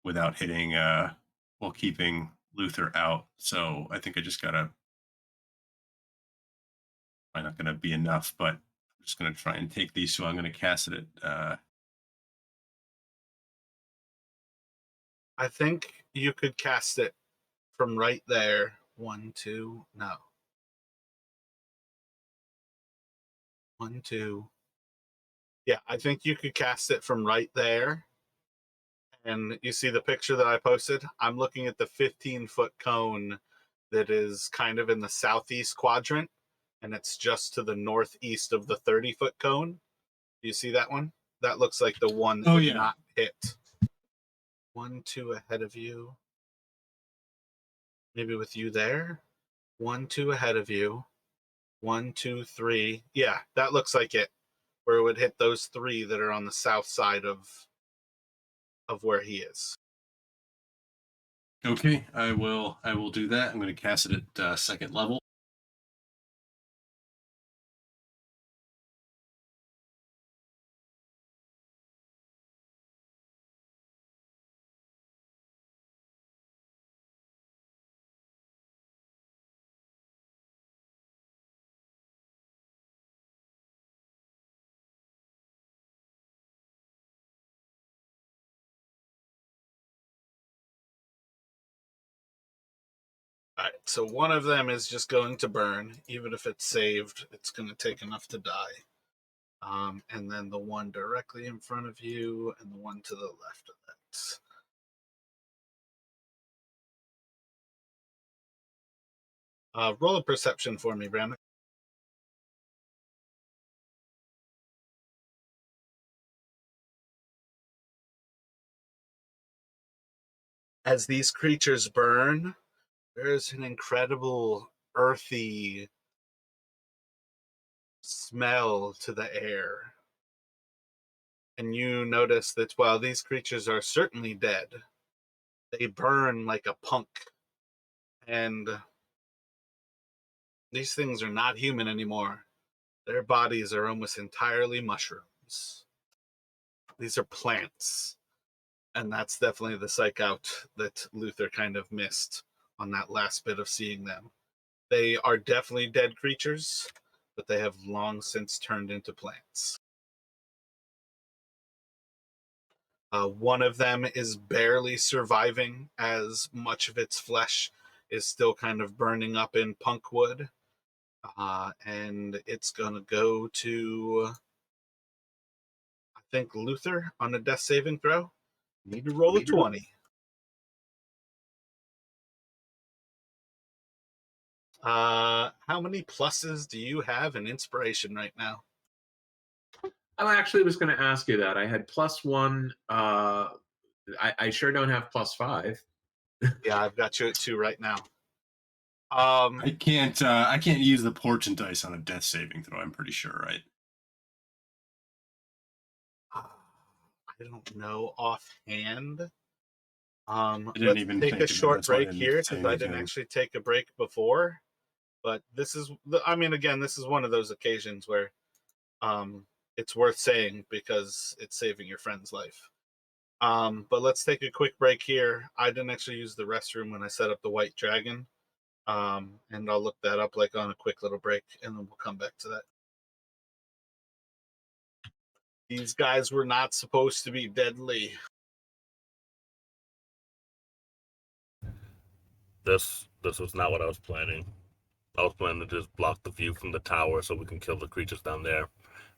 without hitting while keeping Luther out. So I think I just gotta probably not gonna be enough, but I'm just gonna try and take these. So I'm gonna cast it at I think you could cast it from right there. 1, 2, no. 1, 2. Yeah, I think you could cast it from right there. And you see the picture that I posted? I'm looking at the 15-foot cone that is kind of in the southeast quadrant, and it's just to the northeast of the 30-foot cone. Do you see that one? That looks like the one that would not hit. 1, 2 ahead of you. Maybe with you there. 1, 2 ahead of you. 1, 2, 3. Yeah, that looks like it. Where it would hit those 3 that are on the south side of where he is. Okay, I will do that. I'm going to cast it at second level. All right, so one of them is just going to burn. Even if it's saved, it's going to take enough to die. And then the one directly in front of you and the one to the left of that. Roll a perception for me, Brandon. As these creatures burn, there's an incredible earthy smell to the air. And you notice that while these creatures are certainly dead, they burn like a punk. And these things are not human anymore. Their bodies are almost entirely mushrooms. These are plants. And that's definitely the psych out that Luther kind of missed on that last bit of seeing them. They are definitely dead creatures, but they have long since turned into plants. One of them is barely surviving, as much of its flesh is still kind of burning up in punk wood. And it's going to go to, I think, Luther on a death saving throw. Need to roll a 20. How many pluses do you have in inspiration right now? I actually was going to ask you that. I had +1. I sure don't have +5. Yeah, I've got you at 2 right now. I can't use the portent dice on a death saving throw. I'm pretty sure, right? I don't know offhand. I didn't Let's even take think a of it. short That's why I break didn't here say because I didn't anything. actually take a break before. But this is, I mean, again, this is one of those occasions where it's worth saying because it's saving your friend's life. But let's take a quick break here. I didn't actually use the restroom when I set up the white dragon. And I'll look that up like on a quick little break, and then we'll come back to that. These guys were not supposed to be deadly. This was not what I was planning. I was planning to just block the view from the tower so we can kill the creatures down there.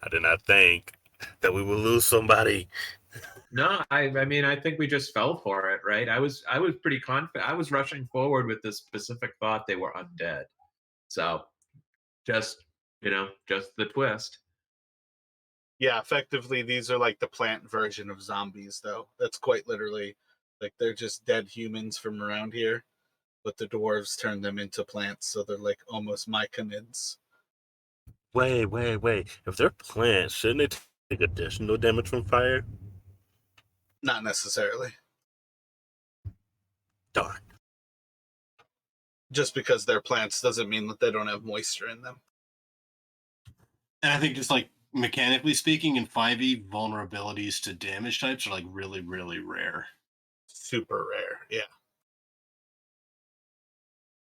I did not think that we would lose somebody. No, I mean, I think we just fell for it, right? I was pretty confident. I was rushing forward with the specific thought they were undead. So just just the twist. Yeah, effectively, these are like the plant version of zombies, though. That's quite literally like they're just dead humans from around here, but the dwarves turned them into plants, so they're like almost myconids. Wait. If they're plants, shouldn't they take additional damage from fire? Not necessarily. Darn. Just because they're plants doesn't mean that they don't have moisture in them. And I think just like mechanically speaking, in 5e, vulnerabilities to damage types are like really, really rare. Super rare, yeah.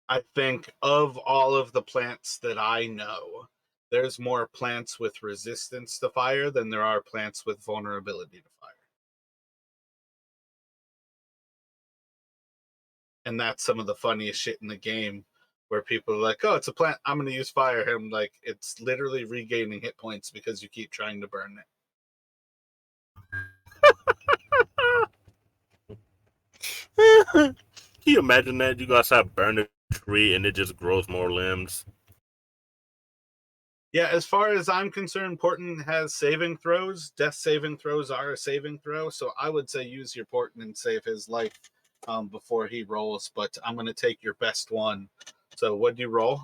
I think of all of the plants that I know, there's more plants with resistance to fire than there are plants with vulnerability to fire. And that's some of the funniest shit in the game where people are like, oh, it's a plant, I'm going to use fire. And I'm like, it's literally regaining hit points because you keep trying to burn it. Can you imagine that? You go outside, burn a tree, and it just grows more limbs. Yeah, as far as I'm concerned, Portent has saving throws. Death saving throws are a saving throw. So I would say use your Portent and save his life before he rolls. But I'm going to take your best one. So what did you roll?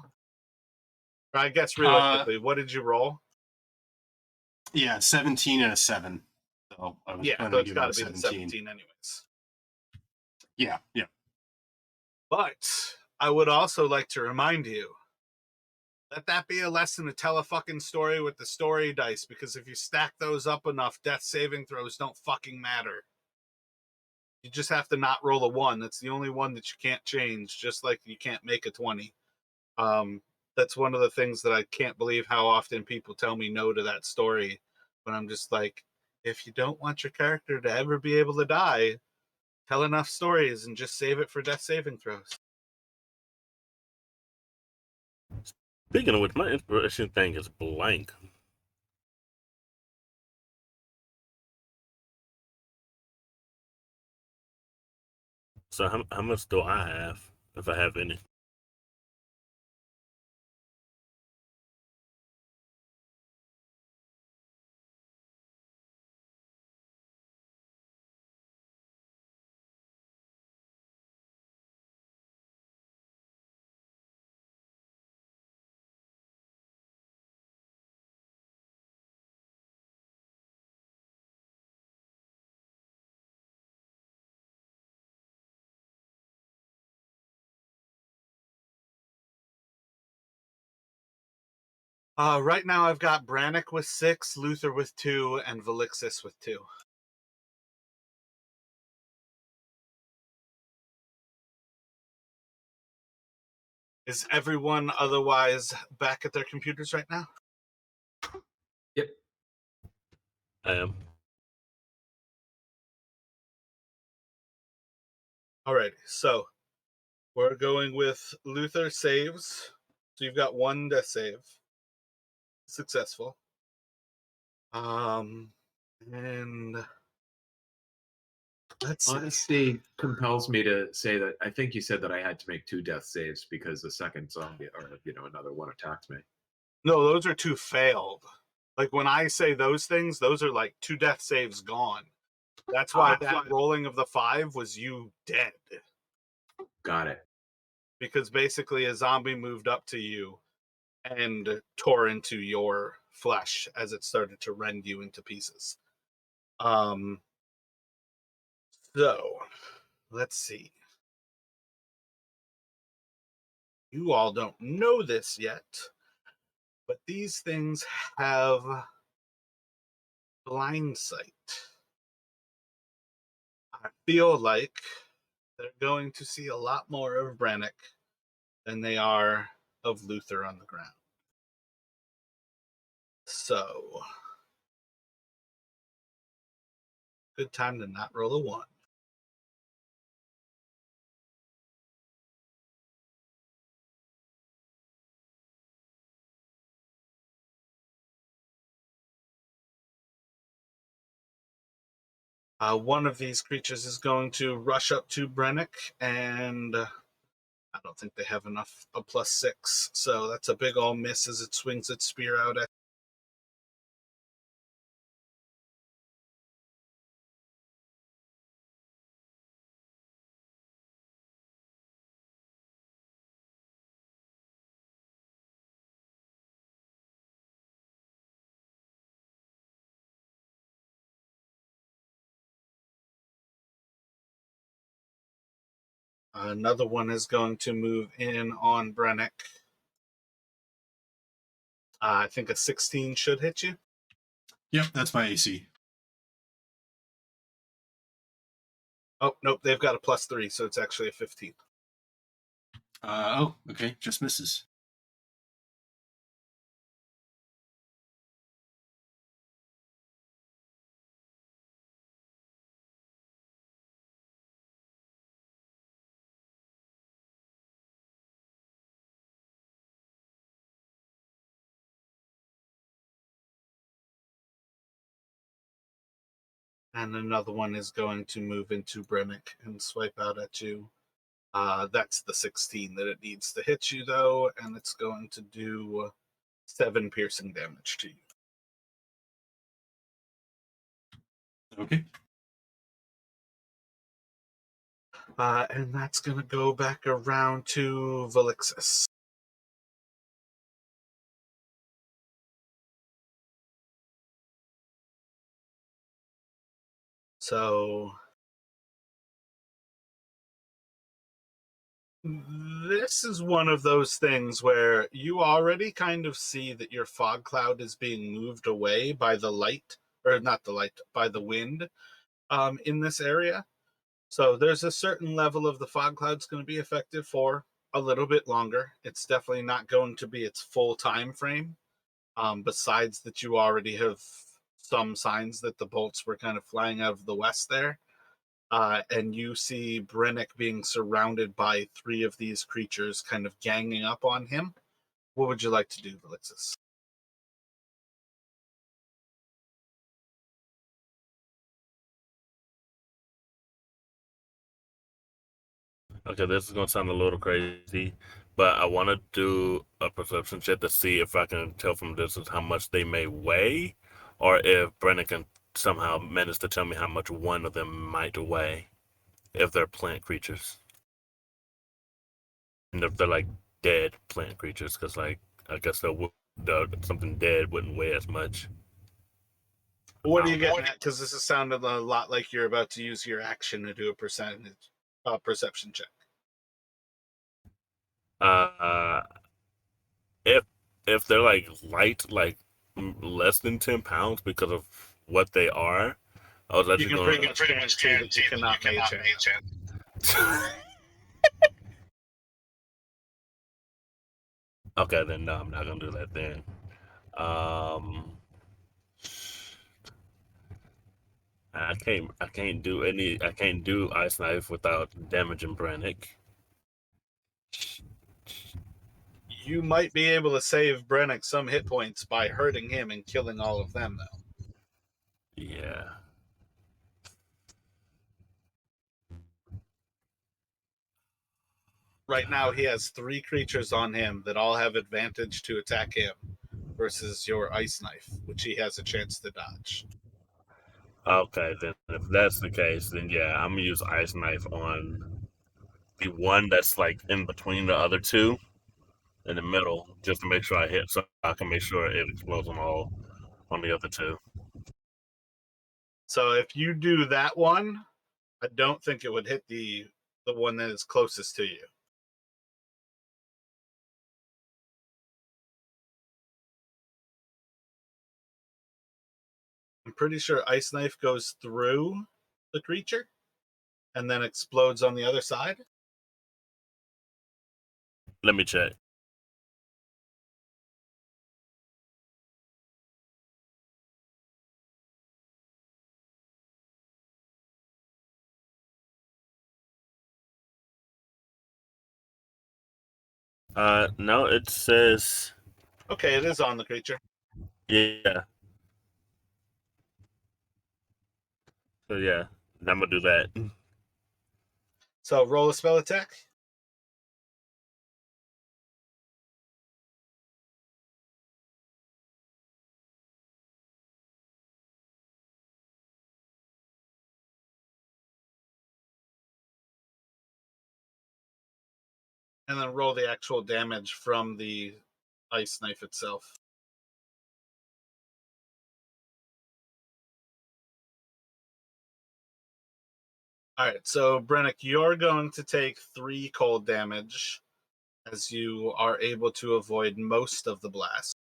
I guess realistically, what did you roll? Yeah, 17 and a 7. So I was Yeah, planning so on it's giving got him to be 17. the 17 anyways. Yeah. But I would also like to remind you, let that be a lesson to tell a fucking story with the story dice, because if you stack those up enough, death saving throws don't fucking matter. You just have to not roll a 1. That's the only one that you can't change, just like you can't make a 20. That's one of the things that I can't believe how often people tell me no to that story. But I'm just like, if you don't want your character to ever be able to die, tell enough stories and just save it for death saving throws. Speaking of which, my inspiration thing is blank. So how much do I have, if I have any? Right now I've got Brannick with 6, Luther with 2, and Velixis with 2. Is everyone otherwise back at their computers right now? Yep. I am. Alrighty, so we're going with Luther saves. So you've got one death save. Successful. And let's see. Honesty compels me to say that I think you said that I had to make 2 death saves because the second zombie or another one attacked me. No, those are 2 failed. Like when I say those things, those are like 2 death saves gone. That's why that rolling of the 5 was you dead. Got it. Because basically a zombie moved up to you and tore into your flesh as it started to rend you into pieces. So let's see. You all don't know this yet, but these things have blind sight. I feel like they're going to see a lot more of Brannick than they are of Luther on the ground. So, good time to not roll a 1. One of these creatures is going to rush up to Brannick, and I don't think they have enough, a +6, so that's a big ol' miss as it swings its spear out at. Another one is going to move in on Brannick. I think a 16 should hit you. Yep, that's my AC. Oh, nope, they've got a +3, so it's actually a 15. Okay, just misses. And another one is going to move into Brannick and swipe out at you. That's the 16 that it needs to hit you, though, and it's going to do 7 piercing damage to you. Okay. And that's going to go back around to Velixis. So this is one of those things where you already kind of see that your fog cloud is being moved away by the light, or not the light, by the wind in this area. So there's a certain level of the fog cloud's going to be effective for a little bit longer. It's definitely not going to be its full time frame. Besides that, you already have some signs that the bolts were kind of flying out of the west there. And you see Brennick being surrounded by 3 of these creatures kind of ganging up on him. What would you like to do, Velixis? Okay, this is gonna sound a little crazy, but I want to do a perception check to see if I can tell from distance how much they may weigh, or if Brennan can somehow manage to tell me how much one of them might weigh, if they're plant creatures, and if they're like dead plant creatures, because like I guess something dead wouldn't weigh as much. What are you getting at? Because this is sounding a lot like you're about to use your action to do a perception check. Uh, if they're like light, like less than 10 pounds because of what they are, I was actually going to bring a strand that you cannot mage. Okay, then no, I'm not gonna do that then. I can't do ice knife without damaging Brannick. You might be able to save Brennick some hit points by hurting him and killing all of them, though. Yeah. Right now, he has 3 creatures on him that all have advantage to attack him versus your ice knife, which he has a chance to dodge. Okay, then if that's the case, then yeah, I'm gonna use ice knife on the one that's like in between the other two in the middle, just to make sure I hit, so I can make sure it explodes on the other two. So if you do that one, I don't think it would hit the one that is closest to you. I'm pretty sure ice knife goes through the creature and then explodes on the other side. Let me check. No, it says Okay, it is on the creature. yeah. So yeah, I'm gonna do that. So roll a spell attack. And then roll the actual damage from the ice knife itself. All right, so Brennick, you're going to take 3 cold damage as you are able to avoid most of the blast.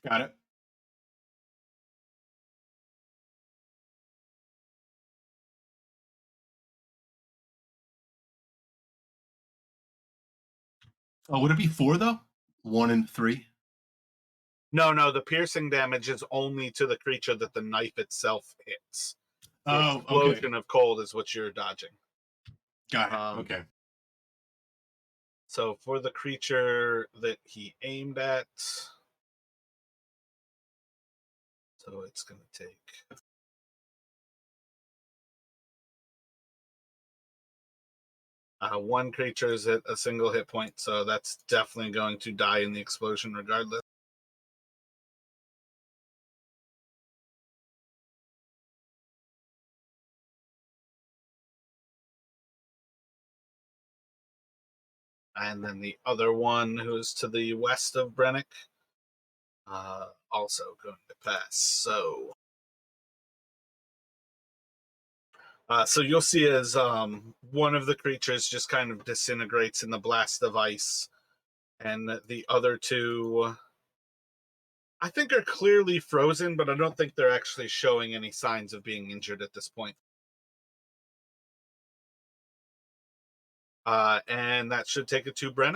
Got it. Oh, would it be 4 though? 1 and 3. No, the piercing damage is only to the creature that the knife itself hits. The Oh, okay. explosion of cold is what you're dodging. Got it. Okay. So for the creature that he aimed at, so it's going to take. One creature is at a single hit point, so that's definitely going to die in the explosion regardless. And then the other one, who's to the west of Brennick, also going to pass. So you'll see as one of the creatures just kind of disintegrates in the blast of ice, and the other 2, I think, are clearly frozen, but I don't think they're actually showing any signs of being injured at this point. And that should take it to Brennick.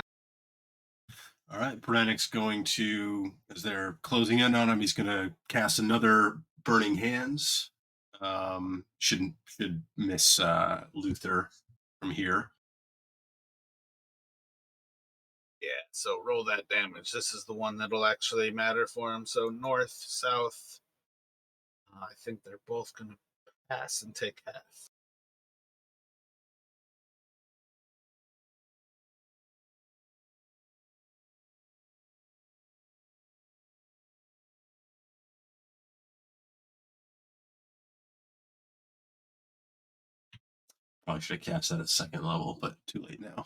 All right. Brannick's going to, as they're closing in on him, he's going to cast another Burning Hands. Should miss Luther from here. Yeah, so roll that damage. This is the one that'll actually matter for him. So north, south. I think they're both going to pass and take half. Probably should have cast that at 2nd level, but too late now.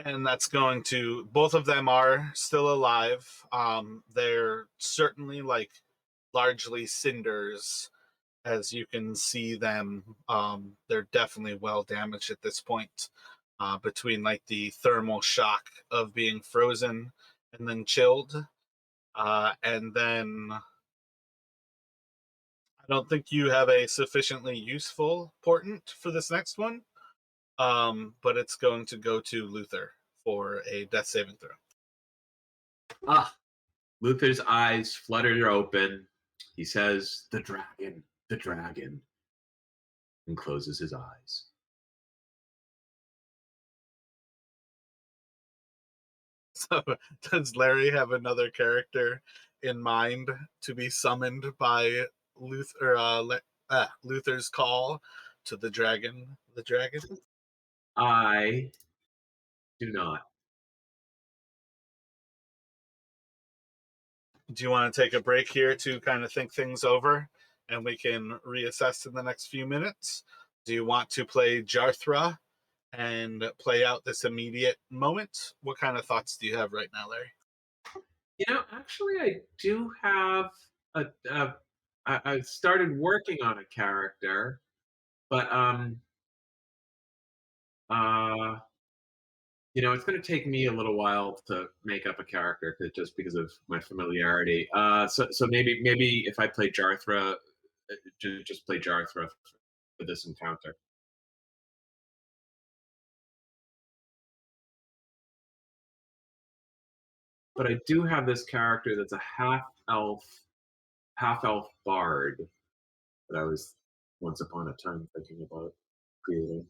And that's going to, both of them are still alive. They're certainly like largely cinders, as you can see them. They're definitely well damaged at this point, between like the thermal shock of being frozen and then chilled. And then I I don't think you have a sufficiently useful portent for this next one, but it's going to go to Luther for a death saving throw. Ah, Luther's eyes flutter open. He says, the dragon, and closes his eyes. So, does Larry have another character in mind to be summoned by Luther's call to the dragon? The dragon? I do not. Do you want to take a break here to kind of think things over and we can reassess in the next few minutes? Do you want to play Jarthra and play out this immediate moment? What kind of thoughts do you have right now, Larry? Actually, I do have I started working on a character, but it's going to take me a little while to make up a character just because of my familiarity. So maybe if I play Jarthra, just play Jarthra for this encounter. But I do have this character that's a half elf bard that I was once upon a time thinking about creating.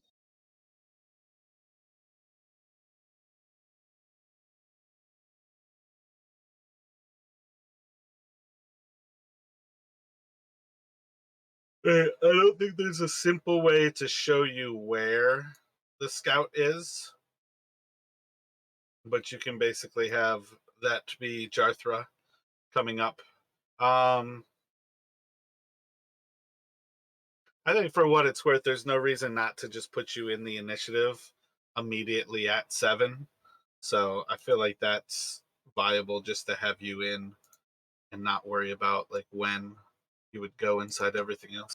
I don't think there's a simple way to show you where the scout is, but you can basically have that be Jarthra coming up. I think for what it's worth, there's no reason not to just put you in the initiative immediately at 7. So I feel like that's viable just to have you in and not worry about like when you would go inside everything else.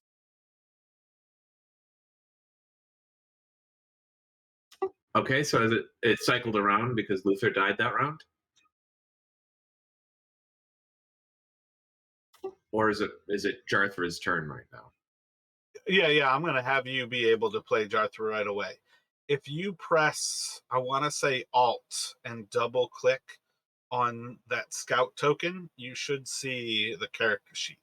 Okay, so is it cycled around because Luther died that round? Or is it Jarthra's turn right now? Yeah, I'm going to have you be able to play Jarthra right away. If you press, I want to say Alt and double click on that scout token, you should see the character sheet.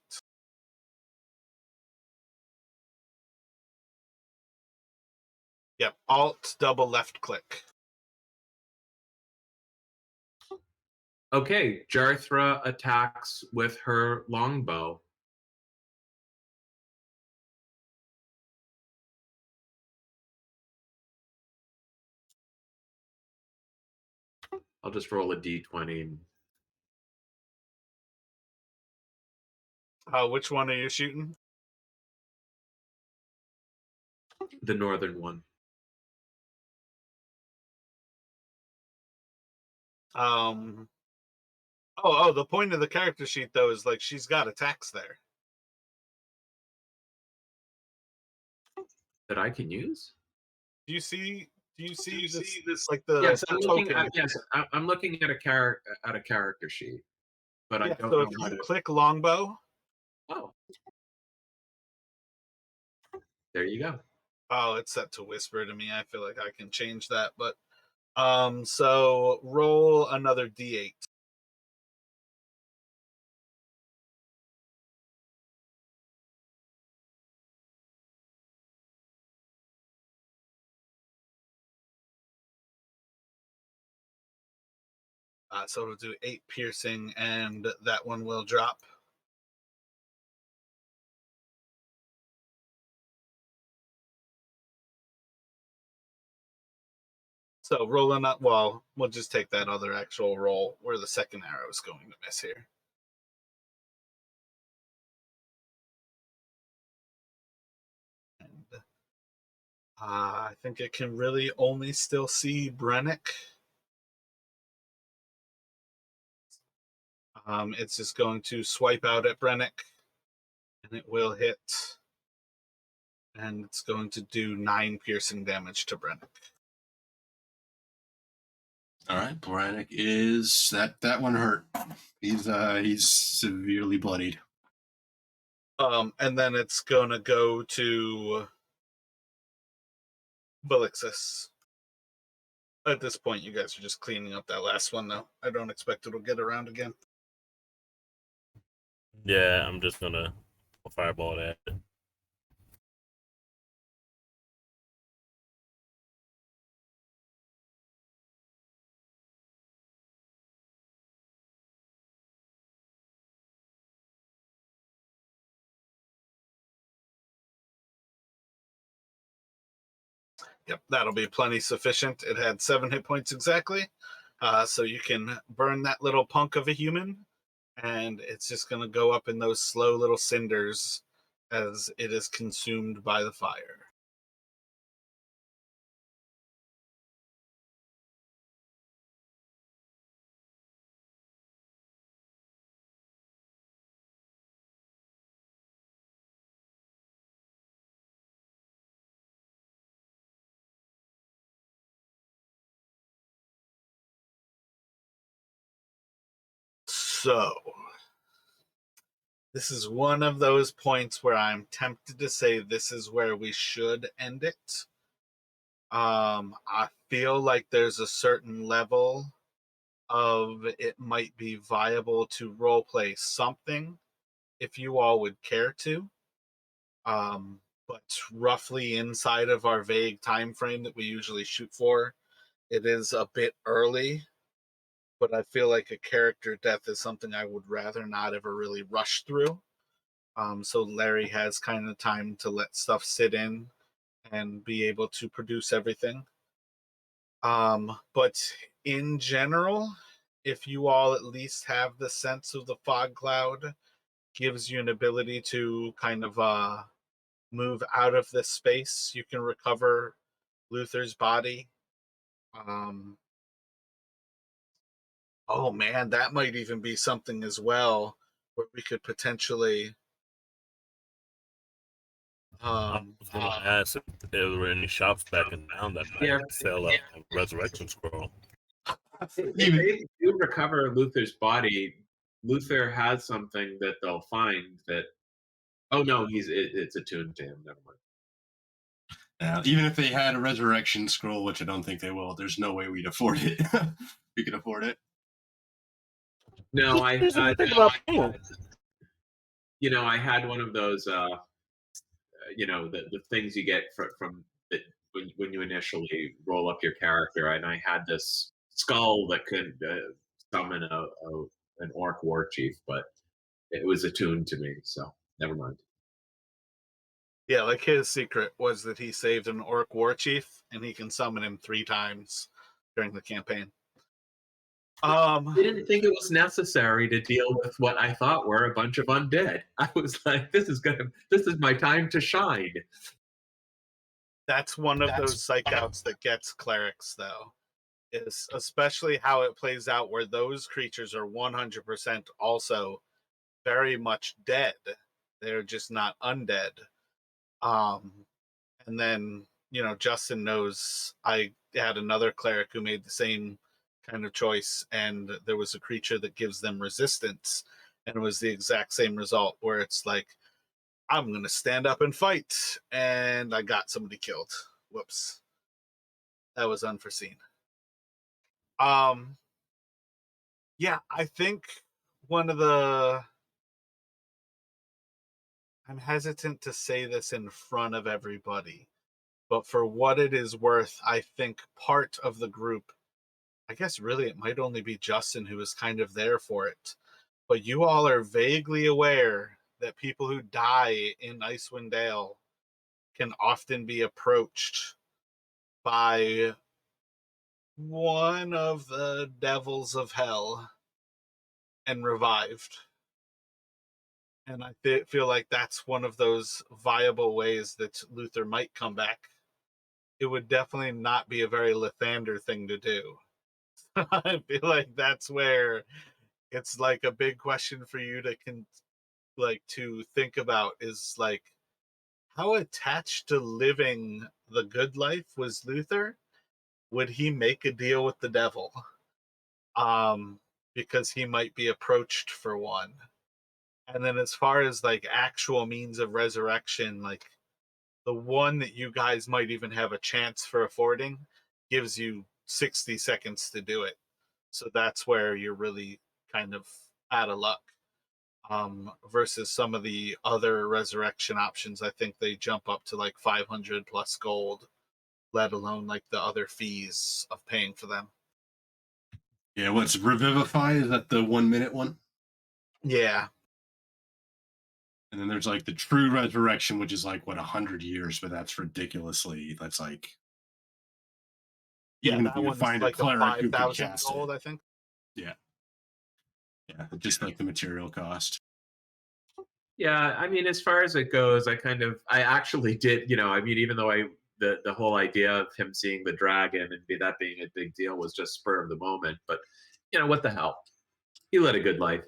Yep, Alt double left click. Okay, Jarthra attacks with her longbow. I'll just roll a d20. Which one are you shooting? The northern one. The point of the character sheet though is like she's got attacks there. That I can use? Do you see this this? like the Yes, I'm looking token? at I'm looking at a character sheet, but I Yeah, don't so know if how you to. click longbow, Oh, there you go. it's set to whisper to me. I feel like I can change that, but so roll another d8. So it'll do 8 piercing, and that one will drop. So rolling up, well, we'll just take that other actual roll where the second arrow is going to miss here. And I think it can really only still see Brennick. It's just going to swipe out at Brennick, and it will hit. And it's going to do 9 piercing damage to Brennick. All right, Brennick is that one hurt. He's severely bloodied. And then it's gonna go to Belixis. At this point, you guys are just cleaning up that last one, though. I don't expect it'll get around again. Yeah, I'm just gonna fireball that. Yep, that'll be plenty sufficient. It had 7 hit points exactly. So you can burn that little punk of a human, and it's just going to go up in those slow little cinders as it is consumed by the fire. So, this is one of those points where I'm tempted to say this is where we should end it. I feel like there's a certain level of it might be viable to roleplay something if you all would care to. But roughly inside of our vague time frame that we usually shoot for, it is a bit early. But I feel like a character death is something I would rather not ever really rush through. So Larry has kind of time to let stuff sit in and be able to produce everything. But in general, if you all at least have the sense of the fog cloud, gives you an ability to kind of move out of this space. You can recover Luther's body. Um, oh man, that might even be something as well where we could potentially. I was gonna ask if there were any shops back in town that might Yeah. sell a resurrection scroll. If they do recover Luther's body, Luther has something that they'll find that. Oh no, it's attuned to him. Never mind. Even if they had a resurrection scroll, which I don't think they will, there's no way we'd afford it. We could afford it. No, I Think about paying. I had one of those the things you get from that when you initially roll up your character, and I had this skull that could summon an orc war chief, but it was attuned to me, so never mind. Yeah, like his secret was that he saved an orc war chief, and he can summon him 3 times during the campaign. I didn't think it was necessary to deal with what I thought were a bunch of undead. I was like, this is my time to shine. That's one of those psych outs that gets clerics, though, is especially how it plays out where those creatures are 100% also very much dead. They're just not undead. And then, Justin knows I had another cleric who made the same kind of choice, and there was a creature that gives them resistance, and it was the exact same result where it's like, I'm going to stand up and fight, and I got somebody killed. Whoops. That was unforeseen. Yeah, I think one of the I'm hesitant to say this in front of everybody, but for what it is worth, I think part of the group, I guess really it might only be Justin who is kind of there for it, but you all are vaguely aware that people who die in Icewind Dale can often be approached by one of the devils of hell and revived. And I feel like that's one of those viable ways that Luther might come back. It would definitely not be a very Lathander thing to do. I feel like that's where it's like a big question for you to think about is like, how attached to living the good life was Luther? Would he make a deal with the devil? Because he might be approached for one. And then as far as like actual means of resurrection, like the one that you guys might even have a chance for affording gives you 60 seconds to do it. So that's where you're really kind of out of luck. Versus some of the other resurrection options, I think they jump up to like 500 plus gold, let alone like the other fees of paying for them. Yeah, what's Revivify? Is that the 1 minute one? Yeah. And then there's like the True Resurrection, which is like, what, 100 years, but that's ridiculously, that's like, Yeah, even if that we could one's find a like a cleric who could 5,000 cast gold, it. I think. Yeah. Yeah, just like the material cost. Yeah, I mean, as far as it goes, I actually did, I mean, even though the whole idea of him seeing the dragon and that being a big deal was just spur of the moment, but what the hell? He led a good life.